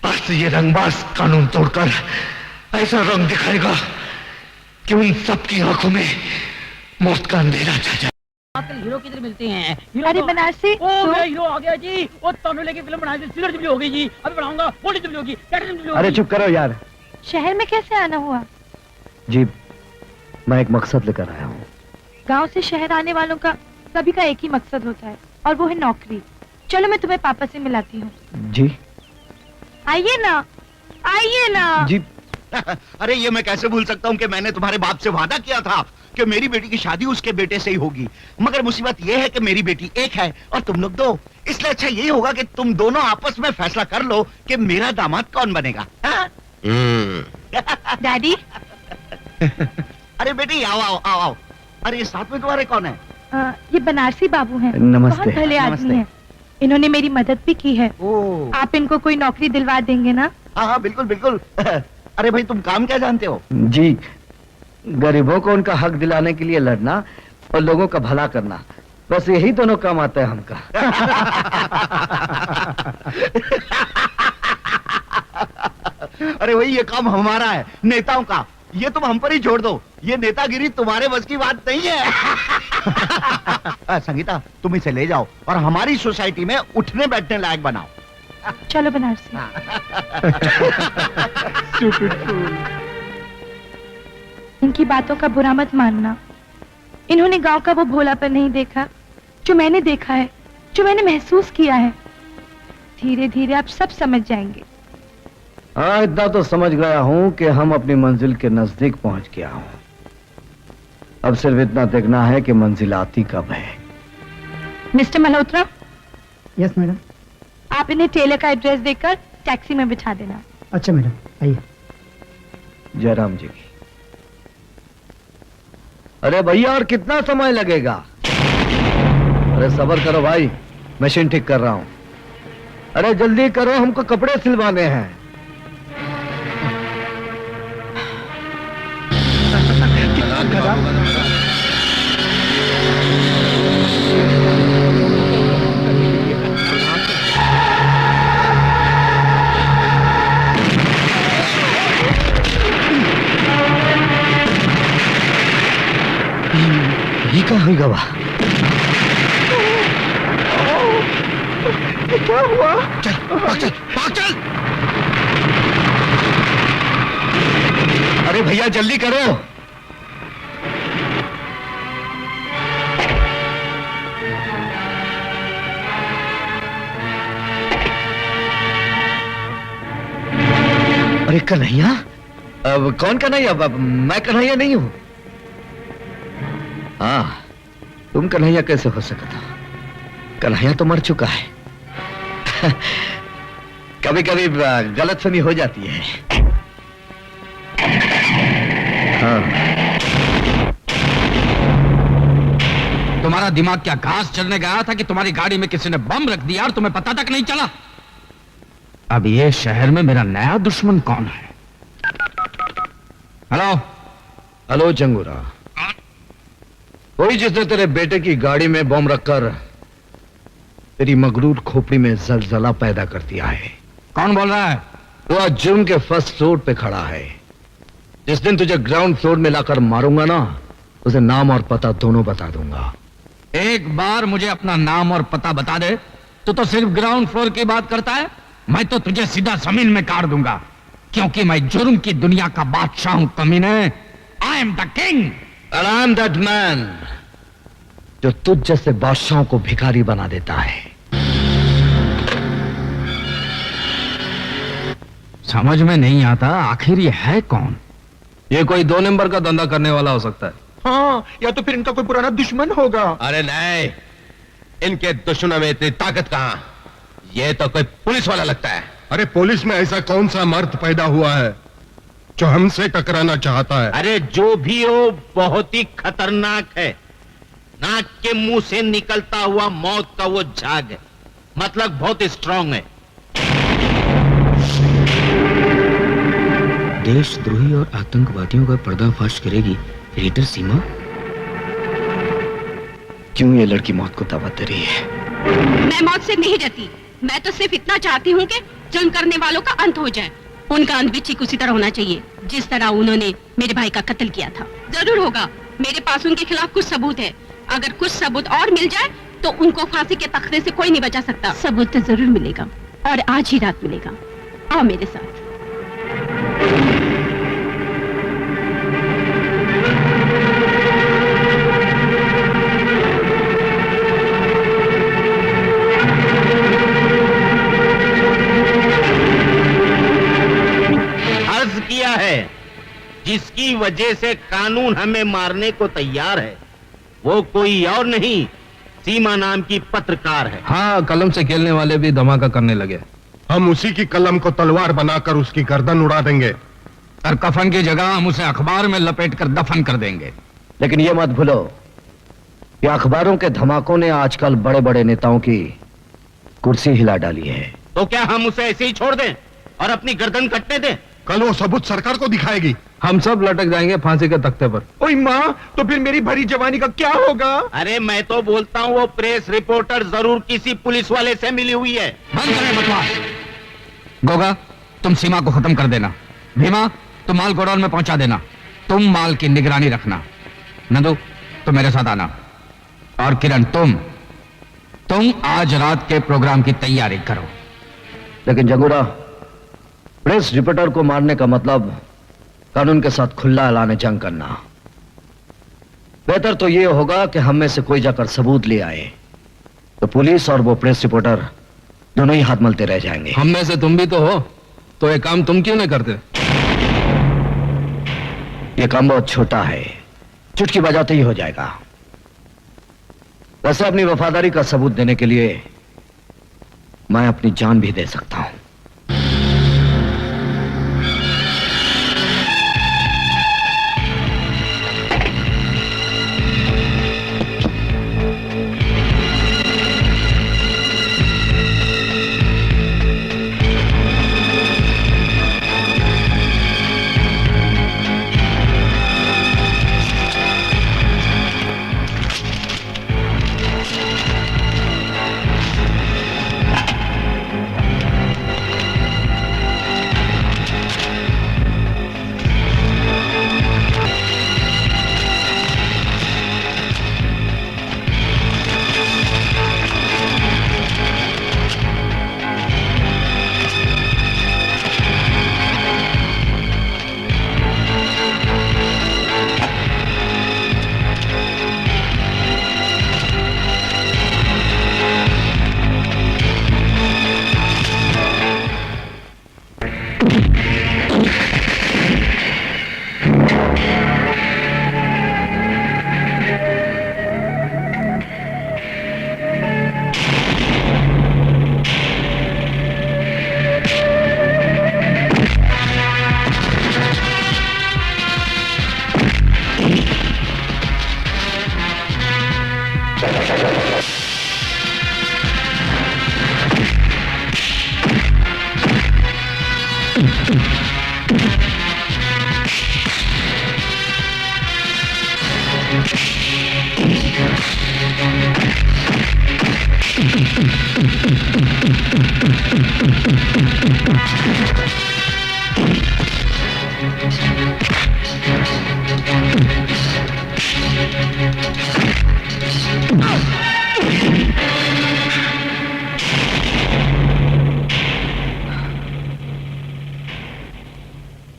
आज से ये रंगबाज कानून तोड़कर ऐसा रंग दिखाएगा कि उन सबकी आंखों में मौत का अंधेरा छा जाए। आजकल हीरो किधर मिलते हैं? अरे बनारसी, मेरा हीरो आ गया जी। वो तमिल की फिल्म बनाई थी, सिल्वर जुबली हो गई जी। अभी बनाऊंगा, गोल्डन जुबली होगी, प्लैटिनम जुबली होगी। अरे चुप करो यार। शहर में कैसे आना हुआ? जी, मैं एक मकसद लेकर आया हूँ। गांव से शहर आने वालों का सभी का एक ही मकसद होता है, और वो है नौकरी। चलो मैं तुम्हें पापा से मिलाती हूँ। जी आइए ना, आइए ना। जी। अरे ये मैं कैसे भूल सकता हूँ कि मैंने तुम्हारे बाप से वादा किया था कि मेरी बेटी की शादी उसके बेटे से ही होगी। मगर मुसीबत ये है कि मेरी बेटी एक है और तुम लोग दो। इसलिए अच्छा यही होगा कि तुम दोनों आपस में फैसला कर लो कि मेरा दामाद कौन बनेगा। डैडी। अरे बेटी आओ आओ आओ आओ। अरे ये साथ में तुम्हारे कौन है? ये बनारसी बाबू हैं। नमस्ते। बहुत भले आदमी हैं। इन्होंने मेरी मदद भी की है। आप इनको कोई नौकरी दिलवा देंगे ना? हाँ हाँ बिल्कुल बिल्कुल। अरे भाई तुम काम क्या जानते हो? जी, गरीबों को उनका हक दिलाने के लिए लड़ना और लोगों का भला करना, बस यही दोनों काम आता है हमका। अरे भाई ये काम हमारा है, नेताओं का। ये तुम हम पर ही छोड़ दो, ये नेतागिरी तुम्हारे बस की बात नहीं है। संगीता तुम इसे ले जाओ और हमारी सोसाइटी में उठने बैठने लायक बनाओ। चलो बनारसी। इनकी बातों का बुरा मत मानना। इन्होंने गांव का वो भोलापन नहीं देखा जो मैंने देखा है, जो मैंने महसूस किया है। धीरे धीरे आप सब समझ जाएंगे। हाँ, इतना तो समझ गया हूँ कि हम अपनी मंजिल के नजदीक पहुंच गया हूँ। अब सिर्फ इतना देखना है कि मंजिल आती कब है। मिस्टर मल्होत्रा। Yes madam. आप इन्हें टेलर का एड्रेस देकर टैक्सी में बिठा देना। अच्छा मैडम, आइए। जयराम जी की। अरे भैया और कितना समय लगेगा? अरे सब्र करो भाई, मशीन ठीक कर रहा हूं। अरे जल्दी करो, हमको कपड़े सिलवाने हैं। ये क्या हुई गवा? क्या हुआ? चल भाग चल, भाग चल। अरे भैया जल्दी करो। अरे कन्हैया? अब कौन कन्हैया? मैं कन्हैया नहीं हूं। हाँ, तुम कन्हैया कैसे हो सकता था? कन्हैया तो मर चुका है। कभी कभी गलतफहमी हो जाती है। हाँ। तुम्हारा दिमाग क्या घास चलने गया था कि तुम्हारी गाड़ी में किसी ने बम रख दिया और तुम्हें पता तक नहीं चला? अब ये शहर में मेरा नया दुश्मन कौन है? हेलो। हेलो जंगूरा, वही जिसने तेरे बेटे की गाड़ी में बम रखकर तेरी मगरूर खोपड़ी में जलजला पैदा कर दिया है। कौन बोल रहा है? वो आज जुर्म के फर्स्ट फ्लोर पे खड़ा है। जिस दिन तुझे ग्राउंड फ्लोर में लाकर मारूंगा ना, उसे नाम और पता दोनों बता दूंगा। एक बार मुझे अपना नाम और पता बता दे तो सिर्फ ग्राउंड फ्लोर की बात करता है। मैं तो तुझे सीधा जमीन में काट दूंगा, क्योंकि मैं जुर्म की दुनिया का बादशाह हूं कमीने। I am the king and I am that man जो तुझ जैसे बादशाहों को भिखारी बना देता है। समझ में नहीं आता आखिर ये है कौन? ये कोई 2 नंबर का धंधा करने वाला हो सकता है। हाँ, या तो फिर इनका कोई पुराना दुश्मन होगा। अरे नहीं, इनके दुश्मनों में इतनी ताकत कहां? ये तो कोई पुलिस वाला लगता है। अरे पुलिस में ऐसा कौन सा मर्द पैदा हुआ है जो हमसे टकराना चाहता है? अरे जो भी हो, बहुत ही खतरनाक है। नाक के मुंह से निकलता हुआ मौत का वो झाग है, मतलब बहुत स्ट्रांग है। देशद्रोही और आतंकवादियों का पर्दाफाश करेगी रीडर सीमा। क्यों ये लड़की मौत को दावत दे रही है? मैं मौत से नहीं डरती। मैं तो सिर्फ इतना चाहती हूँ कि जुल्म करने वालों का अंत हो जाए। उनका अंत भी ठीक उसी तरह होना चाहिए जिस तरह उन्होंने मेरे भाई का कत्ल किया था। जरूर होगा। मेरे पास उनके खिलाफ कुछ सबूत है। अगर कुछ सबूत और मिल जाए तो उनको फांसी के तख्ते से कोई नहीं बचा सकता। सबूत तो जरूर मिलेगा, और आज ही रात मिलेगा। आओ मेरे साथ। अर्ज किया है, जिसकी वजह से कानून हमें मारने को तैयार है वो कोई और नहीं, सीमा नाम की पत्रकार है। हाँ, कलम से खेलने वाले भी धमाका करने लगे। हम उसी की कलम को तलवार बनाकर उसकी गर्दन उड़ा देंगे, और कफन की जगह हम उसे अखबार में लपेट कर दफन कर देंगे। लेकिन ये मत भूलो कि अखबारों के धमाकों ने आजकल बड़े बड़े नेताओं की कुर्सी हिला डाली है। तो क्या हम उसे ऐसे ही छोड़ दें और अपनी गर्दन कटने दें? कल वो सबूत सरकार को दिखाएगी। हम सब लटक जाएंगे फांसी के तख्ते पर। ओए माँ, तो फिर मेरी भरी जवानी का क्या होगा? अरे मैं तो बोलता हूँ वो प्रेस रिपोर्टर जरूर किसी पुलिस वाले से मिली हुई है। बंद करें बकवास। गोगा, तुम सीमा को खत्म कर देना। भीमा, तुम माल गोडाउन में पहुंचा देना। तुम माल की निगरानी रखना। नंदू, तुम मेरे साथ आना। और किरण, तुम आज रात के प्रोग्राम की तैयारी करो। लेकिन जंगूरा, प्रेस रिपोर्टर को मारने का मतलब कानून के साथ खुला ऐलान जंग करना। बेहतर तो यह होगा कि हम में से कोई जाकर सबूत ले आए, तो पुलिस और वो प्रेस रिपोर्टर दोनों ही हाथ मलते रह जाएंगे। हम में से तुम भी तो हो, तो ये काम तुम क्यों नहीं करते? ये काम बहुत छोटा है, चुटकी बजाते ही हो जाएगा। वैसे अपनी वफादारी का सबूत देने के लिए मैं अपनी जान भी दे सकता हूं।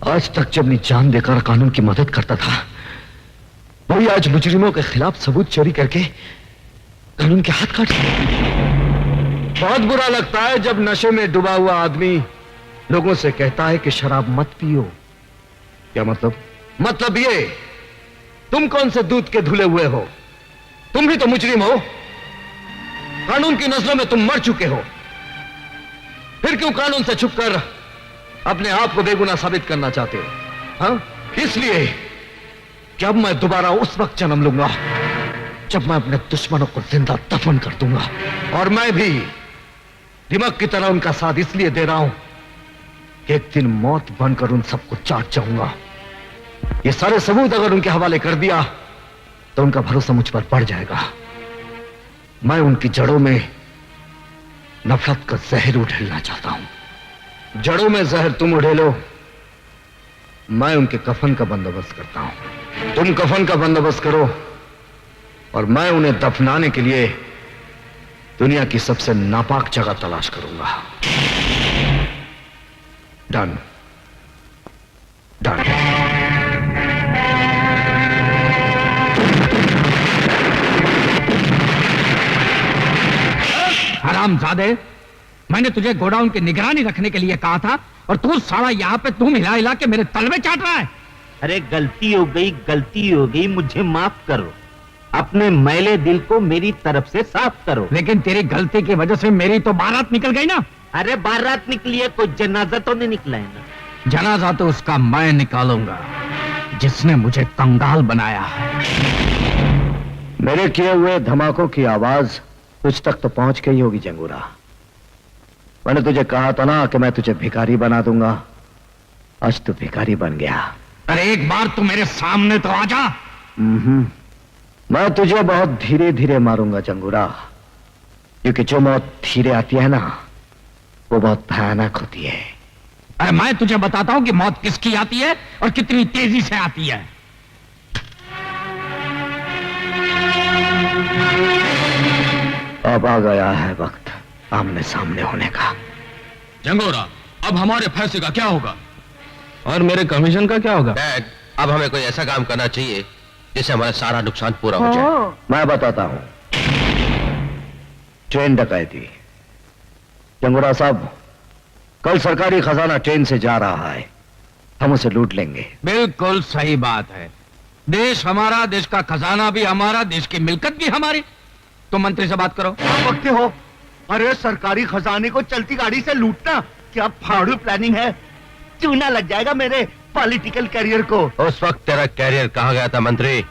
आज तक जब मैं जान देकर कानून की मदद करता था, वही आज मुजरिमों के खिलाफ सबूत चोरी करके कानून के हाथ काट दिए। बहुत बुरा लगता है जब नशे में डूबा हुआ आदमी लोगों से कहता है कि शराब मत पियो। क्या मतलब? मतलब ये, तुम कौन से दूध के धुले हुए हो? तुम ही तो मुजरिम हो। कानून की नजरों में तुम मर चुके हो। फिर क्यों कानून से छुपकर अपने आप को बेगुनाह साबित करना चाहते हो? हाँ? इसलिए कि अब मैं दोबारा उस वक्त जन्म लूंगा जब मैं अपने दुश्मनों को जिंदा दफन कर दूंगा। और मैं भी दिमाग की तरह उनका साथ इसलिए दे रहा हूं कि एक दिन मौत बनकर उन सबको चाट जाऊंगा। ये सारे सबूत अगर उनके हवाले कर दिया तो उनका भरोसा मुझ पर बढ़ जाएगा। मैं उनकी जड़ों में नफरत का जहर उड़ेलना चाहता हूं। जड़ों में जहर तुम उड़ेलो, मैं उनके कफन का बंदोबस्त करता हूं। तुम कफन का बंदोबस्त करो और मैं उन्हें दफनाने के लिए दुनिया की सबसे नापाक जगह तलाश करूंगा। Done done. हरामजादे, मैंने तुझे गोडाउन की निगरानी रखने के लिए कहा था और तू साला यहाँ पे तुम हिला हिला के मेरे तलवे चाट रहा है। अरे गलती हो गई, मुझे माफ करो। अपने मैले दिल को मेरी तरफ से साफ करो। लेकिन तेरी गलती की वजह से मेरी तो बारात निकल गई ना। अरे बारात निकली है, कोई जनाजा तो नहीं निकला है ना। जनाजा तो उसका मैं निकालूंगा जिसने मुझे कंगाल बनाया है। मेरे किए हुए धमाकों की आवाज तुझ तक तो पहुंच गई होगी जंगूरा। मैंने तुझे कहा था ना कि मैं तुझे भिखारी बना दूंगा। आज तू भिखारी बन गया। अरे एक बार तू मेरे सामने तो आ जा। मैं तुझे बहुत धीरे धीरे मारूंगा जंगूरा, क्योंकि जो मौत धीरे आती है ना, वो बहुत भयानक होती है। अरे मैं तुझे बताता हूं कि मौत किसकी आती है और कितनी तेजी से आती है। अब आ गया है वक्त आमने सामने होने का। जंगोरा, अब हमारे फैसले का क्या होगा? और मेरे कमीशन का क्या होगा? डैड, अब हमें कोई ऐसा काम करना चाहिए जिससे हमारा सारा नुकसान पूरा हो जाए। मैं बताता हूं। ट्रेन डकैती। जंगोरा साहब, कल सरकारी खजाना ट्रेन से जा रहा है, हम उसे लूट लेंगे। बिल्कुल सही बात है। देश हमारा, देश का खजाना भी हमारा, देश की मिल्कत भी हमारी। तुम मंत्री से बात करो। आप वक्त हो। अरे सरकारी खजाने को चलती गाड़ी से लूटना क्या फाड़ू प्लानिंग है? चूना लग जाएगा मेरे पॉलिटिकल करियर को। उस वक्त तेरा कैरियर कहाँ गया था मंत्री,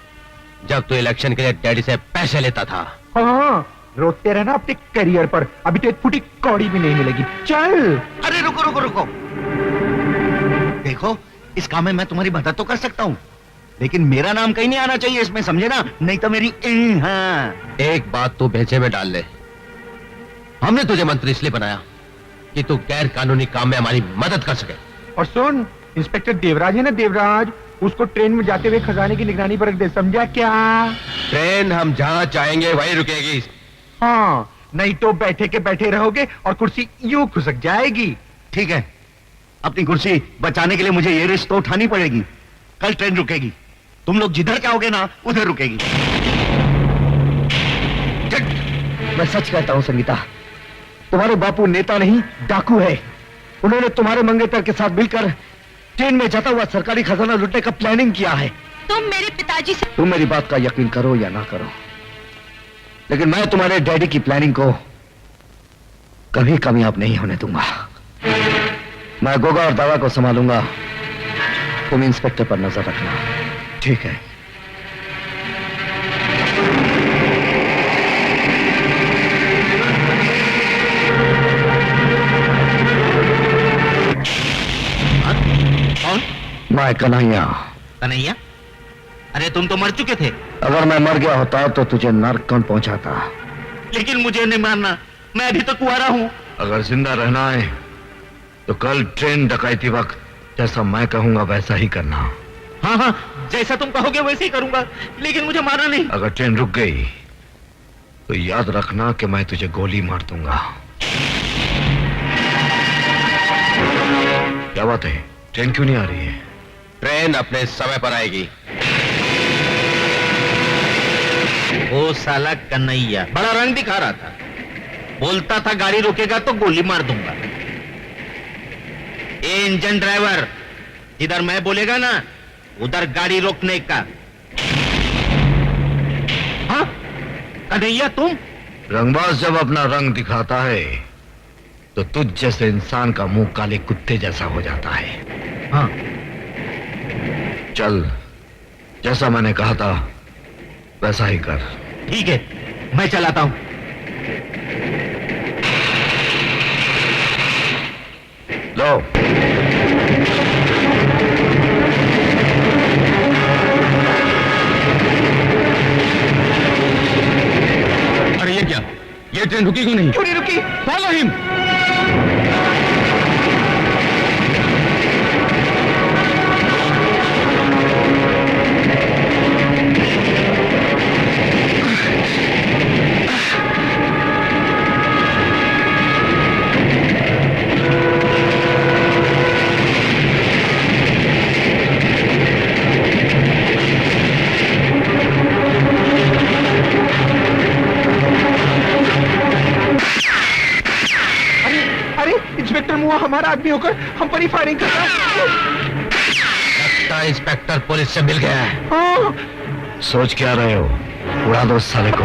जब तू इलेक्शन के लिए डैडी से पैसे लेता था। हाँ, रोते रहना अपने करियर पर, अभी तो एक फुटी कौड़ी भी नहीं मिलेगी। चल। अरे रुको रुको रुको, देखो इस काम में मैं तुम्हारी मदद तो कर सकता हूँ, लेकिन मेरा नाम कहीं नहीं आना चाहिए इसमें, समझे ना? नहीं तो मेरी हाँ। एक बात तू भेजे में डाल ले, हमने तुझे मंत्री इसलिए बनाया कि तू गैर कानूनी काम में हमारी मदद कर सके। और सुन, इंस्पेक्टर देवराज है ना, देवराज, उसको ट्रेन में जाते हुए खजाने की निगरानी पर रख दे, समझा क्या? ट्रेन हम जहां चाहेंगे वहीं रुकेगी। हाँ, नहीं तो बैठे के बैठे रहोगे और कुर्सी यूं खुसक जाएगी। ठीक है, अपनी कुर्सी बचाने के लिए मुझे ये रिस्क तो उठानी पड़ेगी। कल ट्रेन रुकेगी, तुम लोग जिधर जाओगे ना उधर रुकेगी। मैं सच कहता हूं संगीता, तुम्हारे बापू नेता नहीं डाकू है। उन्होंने तुम्हारे मंगेतर के साथ मिलकर ट्रेन में जाता हुआ सरकारी खजाना लूटने का प्लानिंग किया है। तुम मेरे पिताजी से तुम मेरी बात का यकीन करो या ना करो, लेकिन मैं तुम्हारे डैडी की प्लानिंग को कभी कामयाब नहीं होने दूंगा। मैं गोगा और दावा को संभालूंगा, तुम इंस्पेक्टर पर नजर रखना, ठीक है? कौन? मैं कन्हैया। कन्हैया? अरे तुम तो मर चुके थे। अगर मैं मर गया होता तो तुझे नर्क कौन पहुंचाता? लेकिन मुझे नहीं मारना, मैं अभी तो कुंवारा हूँ। अगर जिंदा रहना है तो कल ट्रेन डकैती वक्त जैसा मैं कहूंगा वैसा ही करना। हाँ हाँ, जैसा तुम कहोगे वैसे ही करूंगा, लेकिन मुझे मारना नहीं। अगर ट्रेन रुक गई तो याद रखना कि मैं तुझे गोली मार दूंगा। क्या बात है, ट्रेन क्यों नहीं आ रही है? ट्रेन अपने समय पर आएगी। वो साला कन्हैया बड़ा रंग दिखा रहा था, बोलता था गाड़ी रोकेगा तो गोली मार दूंगा। ए इंजन ड्राइवर, इधर मैं बोलेगा ना उधर गाड़ी रोकने का। हाँ कन्हैया तुम? रंगबाज जब अपना रंग दिखाता है तो तुझ जैसे इंसान का मुंह काले कुत्ते जैसा हो जाता है। हाँ चल, जैसा मैंने कहा था वैसा ही कर। ठीक है, मैं चलाता हूं। लो। अरे ये क्या, ये ट्रेन रुकी क्यों नहीं? क्यों नहीं रुकी? Follow him. इंस्पेक्टर मुआ हमारा आदमी होकर हम पर ही फायरिंग कर रहा है। लगता है इंस्पेक्टर पुलिस से मिल गया है। हाँ। सोच क्या रहे हो? उड़ा दो साले को।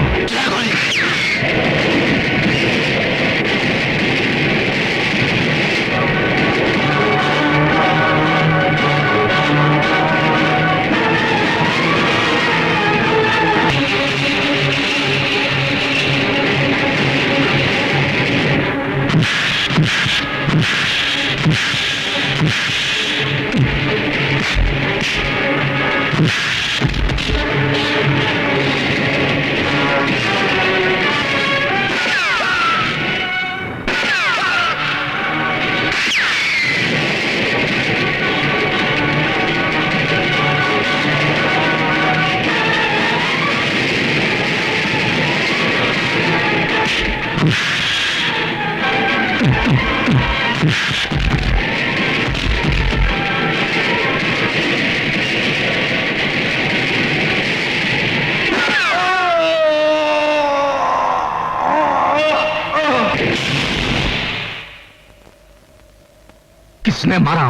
किसने मारा?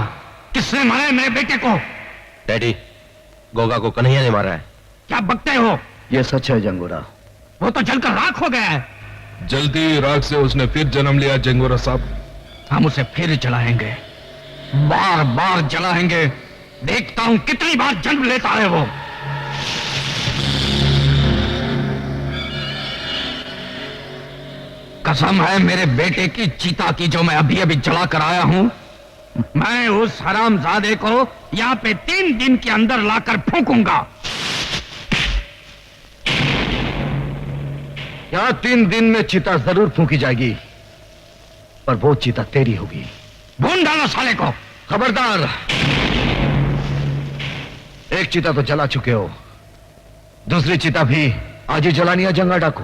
किसने मारा है मेरे बेटे को? डैडी, गोगा को कन्हैया ने मारा है। क्या बकते हो? ये सच है जंगोरा। वो तो जलकर राख हो गया है। जलती राख से उसने फिर जन्म लिया जंगोरा साहब। हम उसे फिर जलाएंगे, बार बार जलाएंगे। देखता हूं कितनी बार जन्म लेता है वो। कसम है मेरे बेटे की चीता की जो मैं अभी अभी जला कर आया हूं, मैं उस हरामजादे को यहां पे 3 दिन के अंदर लाकर फूंकूंगा। यहां 3 दिन में चिता जरूर फूंकी जाएगी, पर वो चिता तेरी होगी। भून डालो साले को। खबरदार, एक चिता तो जला चुके हो, दूसरी चिता भी आज ही जलानी है। जंगा डाकू।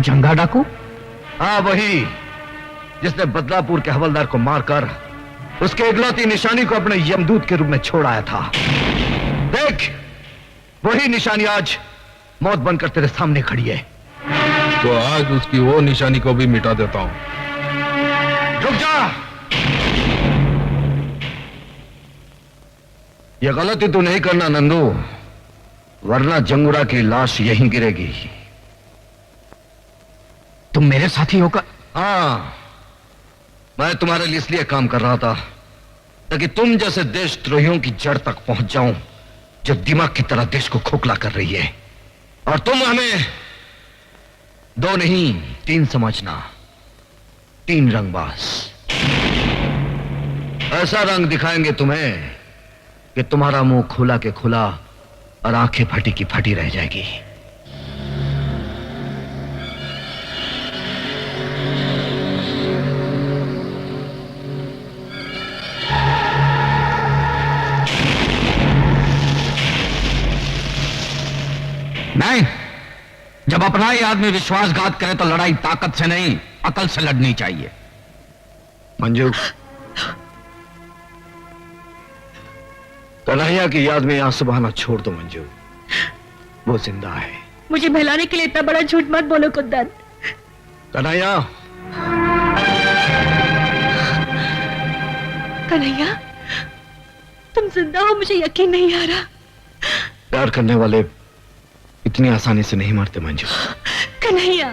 जंगा डाकू? हाँ, वही जिसने बदलापुर के हवलदार को मारकर उसके इकलौती निशानी को अपने यमदूत के रूप में छोड़ आया था। देख, वही निशानी आज मौत बनकर तेरे सामने खड़ी है। तो आज उसकी वो निशानी को भी मिटा देता हूं। रुक जा। यह गलती तू नहीं करना नंदू, वरना जंगुरा की लाश यहीं गिरेगी। तुम मेरे साथी होकर? हाँ, मैं तुम्हारे लिए इसलिए काम कर रहा था ताकि तुम जैसे देशद्रोहियों की जड़ तक पहुंच जाऊं जो दिमाग की तरह देश को खोखला कर रही है। और तुम हमें 2 नहीं 3 समझना। 3 रंगबाज। ऐसा रंग दिखाएंगे तुम्हें कि तुम्हारा मुंह खुला के खुला और आंखें फटी की फटी रह जाएगी। नहीं, जब अपना ही आदमी विश्वासघात करे तो लड़ाई ताकत से नहीं, अकल से लड़नी चाहिए। मंजू, कन्हैया की याद में आंसू बहाना छोड़ दो मंजू, वो जिंदा है। मुझे बहलाने के लिए इतना बड़ा झूठ मत बोलो कुंदन। कन्हैया, कन्हैया, तुम जिंदा हो, मुझे यकीन नहीं आ रहा। प्यार करने वाले इतनी आसानी से नहीं मरते मंजू। कन्हैया,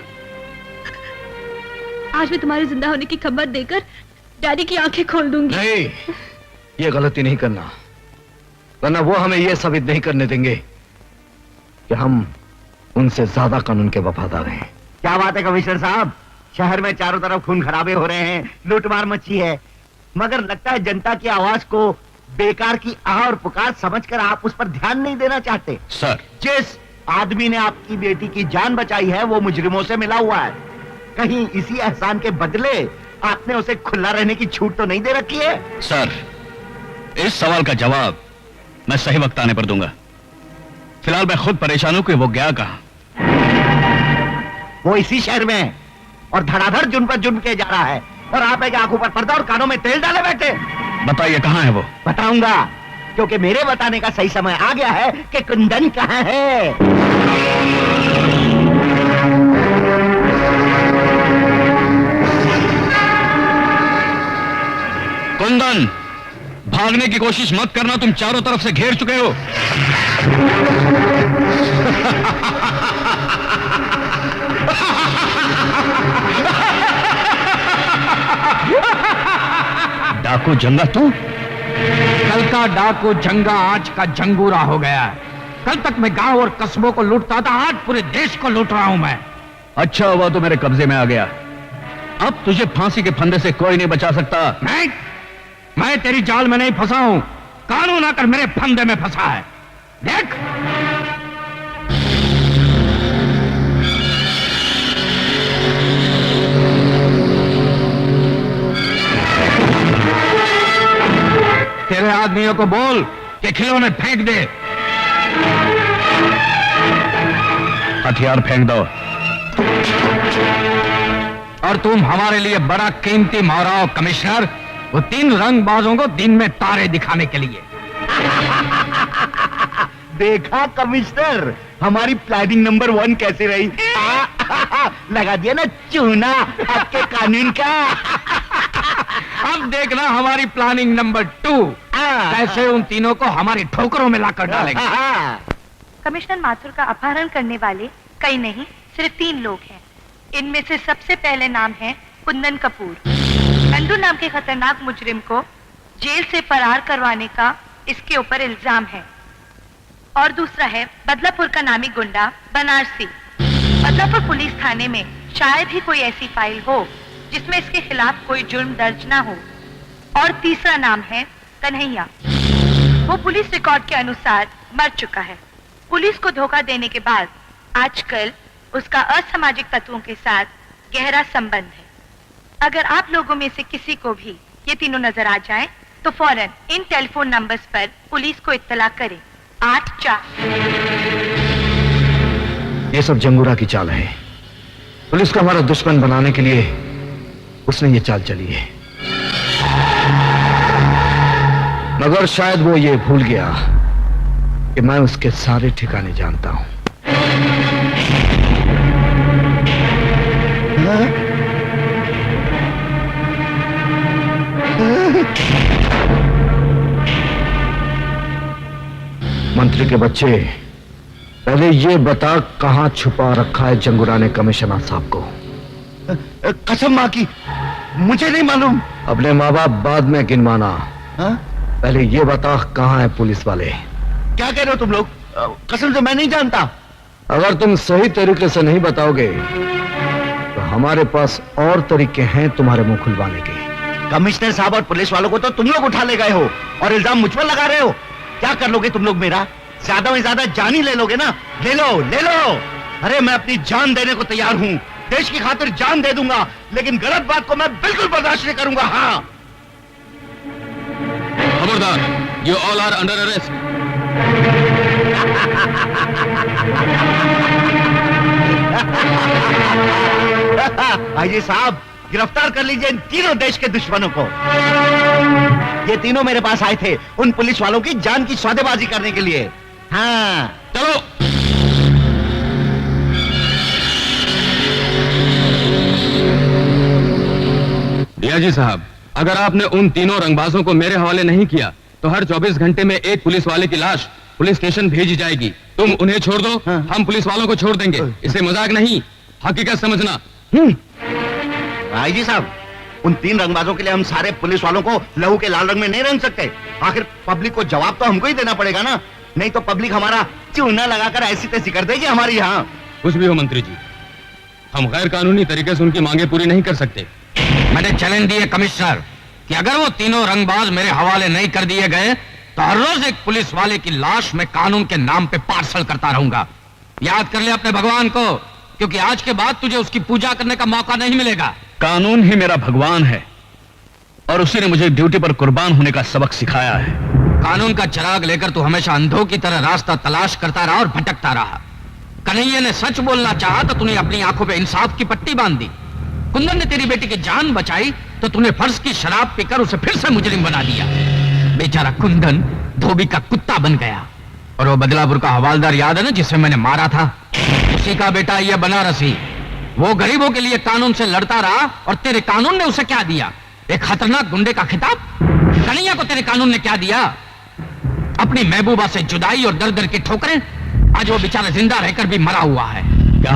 आज मैं तुम्हारे जिंदा होने की खबर देकर डैडी की आंखें खोल दूंगी। नहीं, ये गलती नहीं करना, वरना वो हमें ये साबित नहीं करने देंगे कि हम उनसे ज्यादा कानून के वफादार हैं। क्या बात है कमिश्नर साहब, शहर में चारों तरफ खून खराबे हो रहे हैं, लूटमार मची है, मगर लगता है जनता की आवाज को बेकार की आह और पुकार समझकर आप उस पर ध्यान नहीं देना चाहते। सर, जिस आदमी ने आपकी बेटी की जान बचाई है वो मुजरिमों से मिला हुआ है। कहीं इसी एहसान के बदले आपने उसे खुला रहने की छूट तो नहीं दे रखी है? सर, इस सवाल का जवाब मैं सही वक्त आने पर दूंगा। फिलहाल मैं खुद परेशान हूं कि वो गया कहां। वो इसी शहर में है और धड़ाधड़ जुर्म पर जुर्म किया जा रहा है, और आप एक आंखों पर पर्दा और कानों में तेल डाले बैठे। बताइए कहां है वो? बताऊंगा, क्योंकि मेरे बताने का सही समय आ गया है कि कुंदन कहां है। कुंदन, भागने की कोशिश मत करना, तुम चारों तरफ से घेर चुके हो। डाकू जंगा तू? कल का डाकू जंगा आज का जंगूरा हो गया है। कल तक मैं गांव और कस्बों को लूटता था, आज पूरे देश को लूट रहा हूं मैं। अच्छा हुआ तो मेरे कब्जे में आ गया। अब तुझे फांसी के फंदे से कोई नहीं बचा सकता। मैं तेरी जाल में नहीं फंसा हूं, कानून आकर मेरे फंदे में फंसा है। देख, तेरे आदमियों को बोल कि खिलौने फेंक दे। हथियार फेंक दो। और तुम हमारे लिए बड़ा कीमती माराओ कमिश्नर, वो 3 रंगबाजों को दिन में तारे दिखाने के लिए। देखा कमिश्नर, हमारी प्लानिंग नंबर 1 कैसे रही? लगा दिया ना चूना आपके कानून का। अब देखना हमारी प्लानिंग नंबर 2 कैसे उन तीनों को हमारी ठोकरों में लाकर डालेंगे। कमिश्नर माथुर का अपहरण करने वाले कई नहीं, सिर्फ 3 लोग हैं। इनमें से सबसे पहले नाम है कुंदन कपूर। नंदू नाम के खतरनाक मुजरिम को जेल से फरार करवाने का इसके ऊपर इल्जाम है। और दूसरा है बदलापुर का नामी गुंडा बनारसी। बदलापुर पुलिस थाने में शायद ही कोई ऐसी फाइल हो जिसमें इसके खिलाफ कोई जुर्म दर्ज ना हो। और तीसरा नाम है कन्हैया। वो पुलिस रिकॉर्ड के अनुसार मर चुका है। पुलिस को धोखा देने के बाद आजकल उसका असामाजिक तत्वों के साथ गहरा संबंध है। अगर आप लोगों में से किसी को भी ये तीनों नजर आ जाएं, तो फौरन इन टेलीफोन नंबर्स पर पुलिस को इत्तला करें। 84। ये सब जंगूरा की चाल है। पुलिस को हमारा दुश्मन बनाने के लिए उसने ये चाल चली है, मगर शायद वो ये भूल गया कि मैं उसके सारे ठिकाने जानता हूं। मंत्री के बच्चे, पहले ये बता कहां छुपा रखा है जंगूरा ने कमिश्नर साहब को? कसम मां की, मुझे नहीं मालूम। अपने माँ बाप बाद में गिनवाना, पहले ये बता कहां है पुलिस वाले? क्या कह रहे हो तुम लोग? कसम से मैं नहीं जानता। अगर तुम सही तरीके से नहीं बताओगे तो हमारे पास और तरीके हैं तुम्हारे मुंह खुलवाने के। कमिश्नर साहब और पुलिस वालों को तो तुम लोग उठा ले गए हो और इल्जाम मुझ पर लगा रहे हो। क्या कर लोगे तुम लोग मेरा? ज्यादा में ज्यादा जान ही ले लोगे ना? ले लो, ले लो। अरे मैं अपनी जान देने को तैयार हूँ, देश की खातिर जान दे दूंगा, लेकिन गलत बात को मैं बिल्कुल बर्दाश्त नहीं करूंगा। हाँ, खबरदार, you all are under arrest. IG साहब, गिरफ्तार कर लीजिए इन तीनों देश के दुश्मनों को। ये तीनों मेरे पास आए थे उन पुलिस वालों की जान की सौदेबाजी करने के लिए। हाँ, चलो। डीआईजी साहब, अगर आपने उन तीनों रंगबाजों को मेरे हवाले नहीं किया तो हर 24 घंटे में एक पुलिस वाले की लाश पुलिस स्टेशन भेजी जाएगी। तुम उन्हें छोड़ दो, हम पुलिस वालों को छोड़ देंगे। इसे मजाक नहीं, हकीकत समझना। आईजी साहब, उन तीन रंगबाजों के लिए हम सारे पुलिस वालों को लहू के लाल रंग में नहीं रंग सकते। आखिर पब्लिक को जवाब तो हमको ही देना पड़ेगा ना, नहीं तो पब्लिक हमारा चूना लगाकर ऐसी तैसी कर देगी हमारी। यहाँ कुछ भी हो मंत्री जी, हम गैर कानूनी तरीके से उनकी मांगे पूरी नहीं कर सकते। मैंने चैलेंज दिए कमिश्नर कि अगर वो तीनों रंगबाज मेरे हवाले नहीं कर दिए गए तो हर रोज एक पुलिस वाले की लाश मैं कानून के नाम पे पार्सल करता रहूंगा। याद कर ले अपने भगवान को, क्योंकि आज के बाद तुझे उसकी पूजा करने का मौका नहीं मिलेगा। कानून ही मेरा भगवान है और उसी ने मुझे ड्यूटी पर कुर्बान होने का सबक सिखाया है। कानून का चिराग लेकर तू हमेशा अंधों की तरह रास्ता तलाश करता रहा और भटकता रहा। कन्हैया ने सच बोलना चाहा तो तूने अपनी आंखों पे इंसाफ की पट्टी बांध दी। कुंदन ने तेरी बेटी की जान बचाई तो तूने फर्ज की शराब पीकर उसे फिर से मुजरिम बना दिया। बेचारा कुंदन धोबी का कुत्ता बन गया। और वो बदलापुर का हवालदार याद है ना, जिसे मैंने मारा था? उसी का बेटा ये बनारसी। वो गरीबों के लिए कानून से लड़ता रहा और तेरे कानून ने उसे क्या दिया? एक खतरनाक गुंडे का खिताब। कन्हैया को तेरे कानून ने क्या दिया? अपनी महबूबा से जुदाई और दर दर की ठोकरें। आज वो बेचारा जिंदा रहकर भी मरा हुआ है। क्या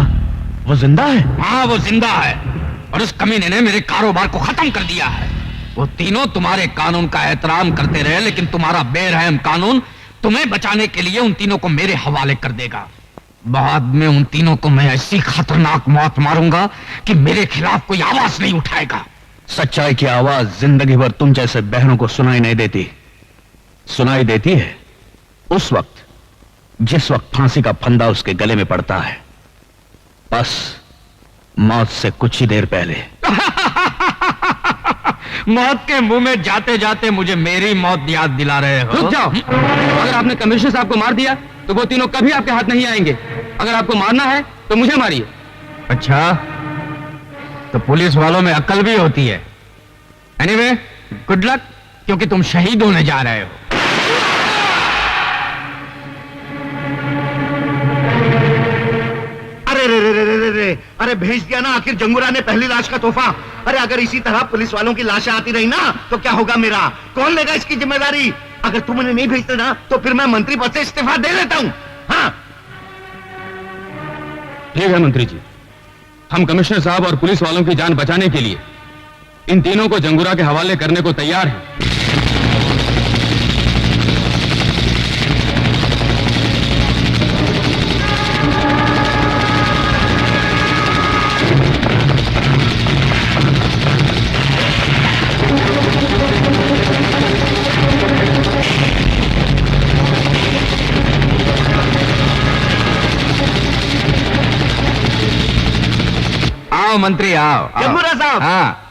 वो जिंदा है? हाँ, वो जिंदा है और उस कमीने ने मेरे कारोबार को खत्म कर दिया है। वो तीनों तुम्हारे कानून का एहतराम करते रहे, लेकिन तुम्हारा बेरहम कानून तुम्हें बचाने के लिए उन तीनों को मेरे हवाले कर देगा। बाद में उन तीनों को मैं ऐसी खतरनाक मौत मारूंगा कि मेरे खिलाफ कोई आवाज नहीं उठाएगा। सच्चाई की आवाज जिंदगी भर तुम जैसे बहनों को सुनाई नहीं देती। सुनाई देती है उस वक्त जिस वक्त फांसी का फंदा उसके गले में पड़ता है, बस मौत से कुछ ही देर पहले। मौत के मुंह में जाते जाते मुझे मेरी मौत याद दिला रहे हो। रुक जाओ। अगर आपने कमिश्नर साहब को मार दिया तो वो तीनों कभी आपके हाथ नहीं आएंगे। अगर आपको मारना है तो मुझे मारिए। अच्छा, तो पुलिस वालों में अक्ल भी होती है। एनीवे, गुड लक, क्योंकि तुम शहीद होने जा रहे हो। अरे भेज दिया ना आखिर जंगूरा ने पहली लाश का तोहफा। अरे अगर इसी तरह पुलिस वालों की लाशें आती रही ना तो क्या होगा मेरा? कौन लेगा इसकी जिम्मेदारी? अगर तुम उन्हें नहीं भेजते ना तो फिर मैं मंत्री पद से इस्तीफा दे लेता हूं। हाँ, ठीक है मंत्री जी, हम कमिश्नर साहब और पुलिस वालों की जान बचाने के लिए इन तीनों को जंगूरा के हवाले करने को तैयार हैं। आओ मंत्री, आओ। जंगूरा साहब। हाँ।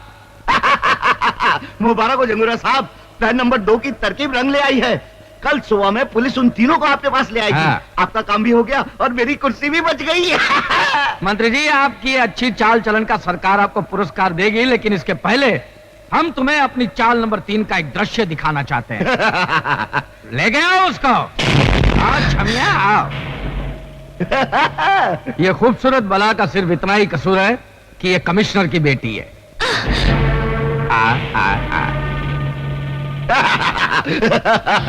मुबारक हो जंगूरा साहब, प्लान नंबर 2 की तरकीब रंग ले आई है। कल सुबह में पुलिस उन तीनों को आपके पास ले आएगी। हाँ। आपका काम भी हो गया और मेरी कुर्सी भी बच गई। मंत्री जी, आपकी अच्छी चाल चलन का सरकार आपको पुरस्कार देगी, लेकिन इसके पहले हम तुम्हें अपनी चाल नंबर 3 का एक दृश्य दिखाना चाहते हैं। ले गए आओ उसको। आओ छमिया, आओ। ये खूबसूरत बला का सिर्फ इतना ही कसूर है कि ये कमिश्नर की बेटी है।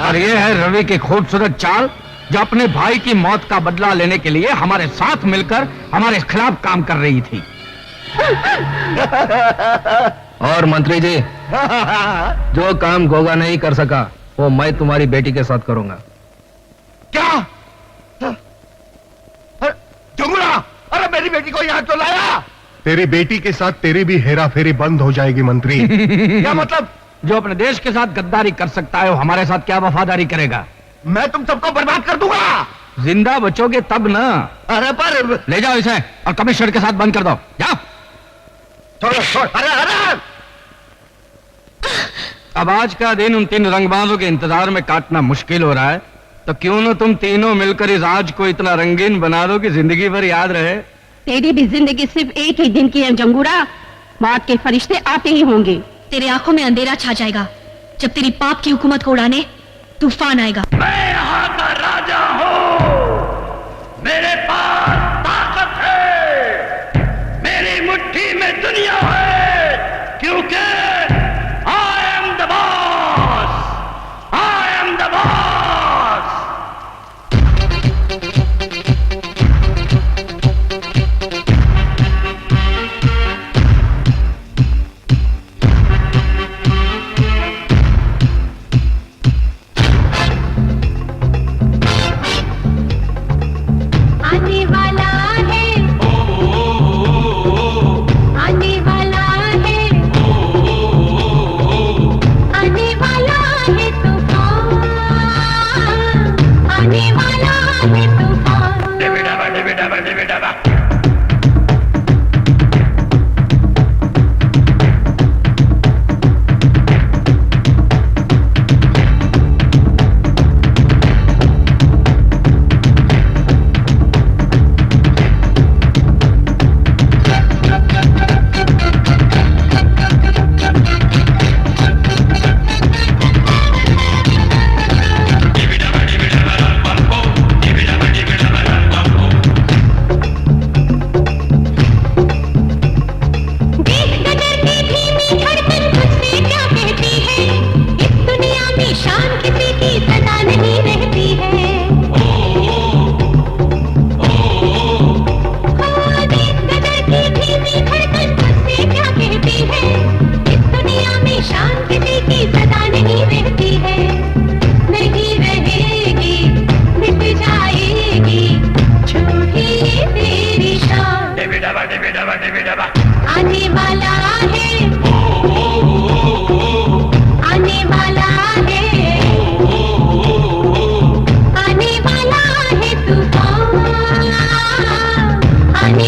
और ये है रवि की खूबसूरत चाल, जो अपने भाई की मौत का बदला लेने के लिए हमारे साथ मिलकर हमारे खिलाफ काम कर रही थी। और मंत्री जी, जो काम गोगा नहीं कर सका वो मैं तुम्हारी बेटी के साथ करूंगा। क्या? जंगूरा, अरे मेरी बेटी को यहाँ क्यों लाया? तेरी बेटी के साथ तेरी भी हेरा फेरी बंद हो जाएगी मंत्री। क्या मतलब? जो अपने देश के साथ गद्दारी कर सकता है वो हमारे साथ क्या वफादारी करेगा? मैं तुम सबको बर्बाद कर दूंगा। जिंदा बचोगे तब ना। अरे पर ले जाओ इसे और कमिश्नर के साथ बंद कर दो। जाओ। छोड़। अरे अब आज का दिन उन 3 रंगबाजों के इंतजार में काटना मुश्किल हो रहा है, तो क्यों ना तुम तीनों मिलकर इस आज को इतना रंगीन बना दो कि जिंदगी भर याद रहे। तेरी भी जिंदगी सिर्फ एक ही दिन की है जंगूरा। मौत के फरिश्ते आते ही होंगे। तेरे आंखों में अंधेरा छा जाएगा जब तेरी पाप की हुकूमत को उड़ाने तूफान आएगा। मैं यहाँ का राजा हूँ, मेरे पास ताकत है, मेरी मुट्ठी में दुनिया है, क्योंकि I am the boss, I am the boss। आने वाला है, आने वाला है, आने वाला है तूफान, आने वाला है तूफान। आने वाला है, आने वाला है, आने वाला है तूफान, आने वाला है तूफान। आने वाला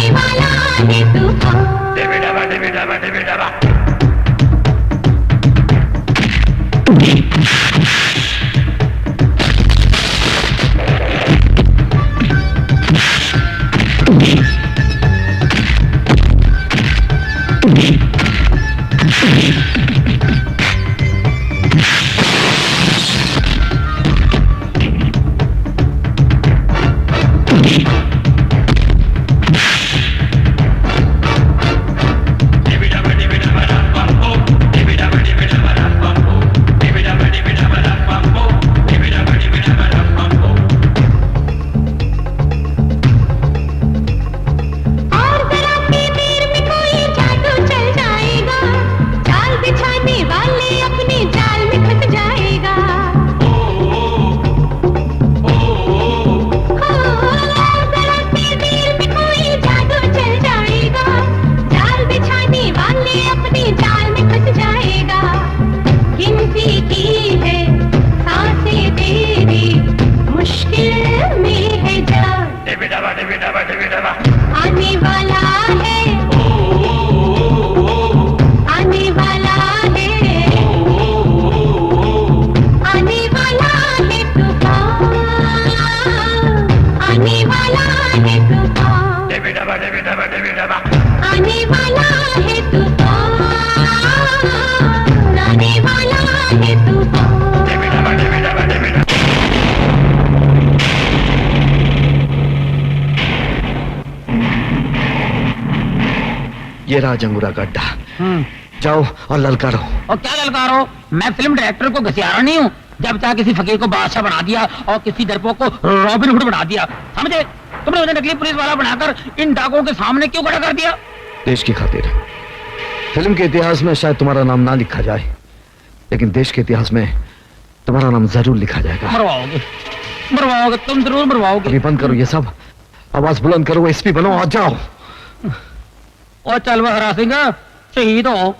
है, आने वाला है, आने वाला है तूफान, आने वाला है तूफान, आने वाला है तूफान, आने वाला है तूफान। ये रहा जंगूरा गड्ढा। जाओ और ललकारो। और क्या ललकारो? मैं फिल्म डायरेक्टर को घसियारा नहीं हूँ। जब चाहे किसी फकीर को बादशाह बना दिया और किसी दरपो को रॉबिन हुड बना दिया, समझे? तुमने मुझे नकली पुलिस वाला बनाकर इन डाकुओं के सामने क्यों खड़ा कर दिया? देश की खातिर। फिल्म के इतिहास में शायद तुम्हारा नाम ना लिखा जाए, लेकिन देश के इतिहास में तुम्हारा नाम जरूर लिखा जाएगा। मरवाओगे, मरवाओगे, तुम जरूर मरवाओगे। अभी बंद करो ये सब, आवाज बुलंद करो, एसपी बनो और जाओ। और चल वह हरा सिंह, शहीद हो।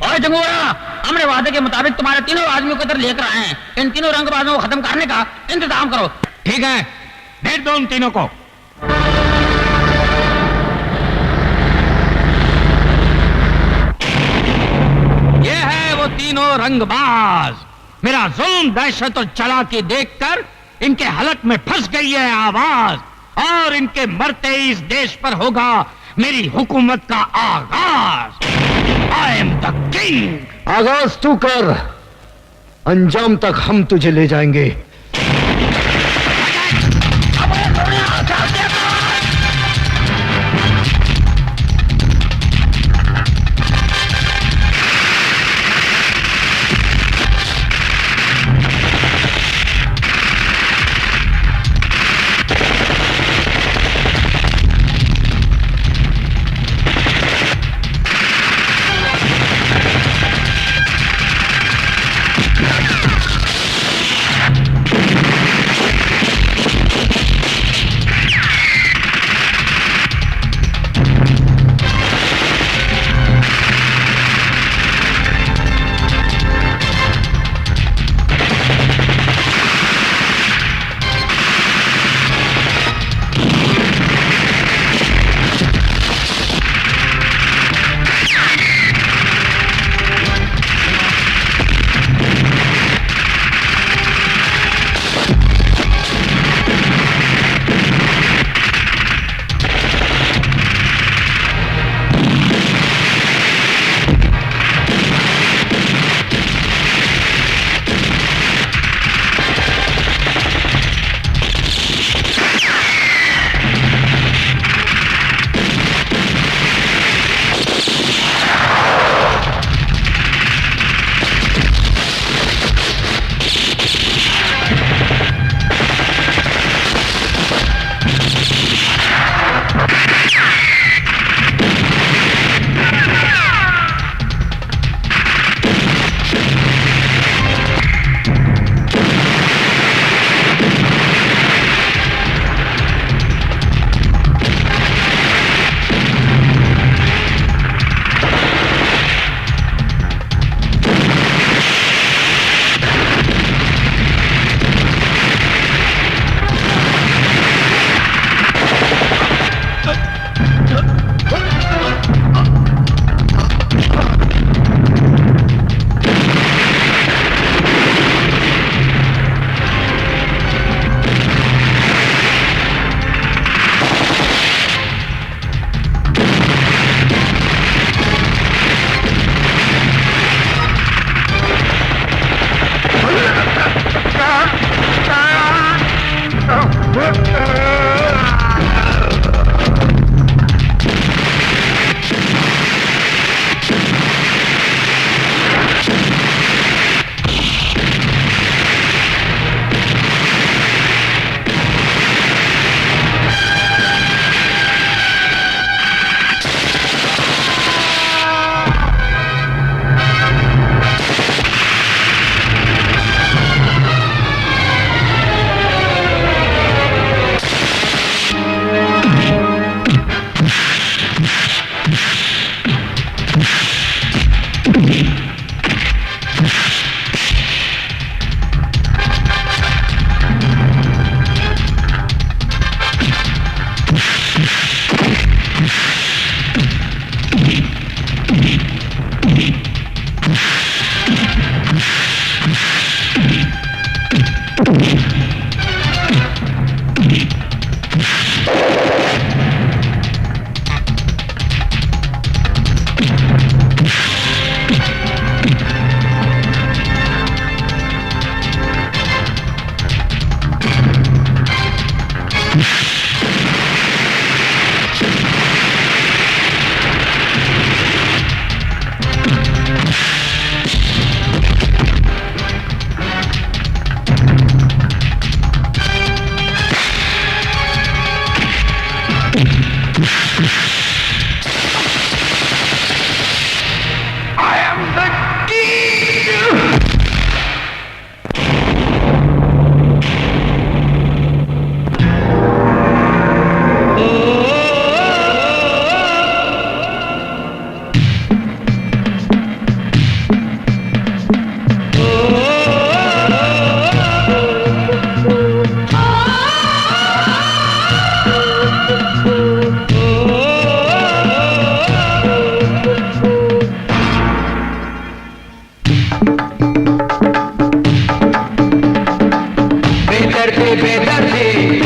और जंगूरा हमने वादे के मुताबिक तुम्हारे तीनों आदमियों को इधर लेकर आए हैं। इन तीनों रंगबाजों को खत्म करने का इंतजाम करो। ठीक है, भेज दो उन तीनों को। ये है वो तीनों रंगबाज। मेरा जुल्म, दहशत और चालाकी देखकर इनके हलक में फंस गई है आवाज, और इनके मरते ही इस देश पर होगा मेरी हुकूमत का आगाज। I am the king. आगाज तू कर, अंजाम तक हम तुझे ले जाएंगे। बेदर्दी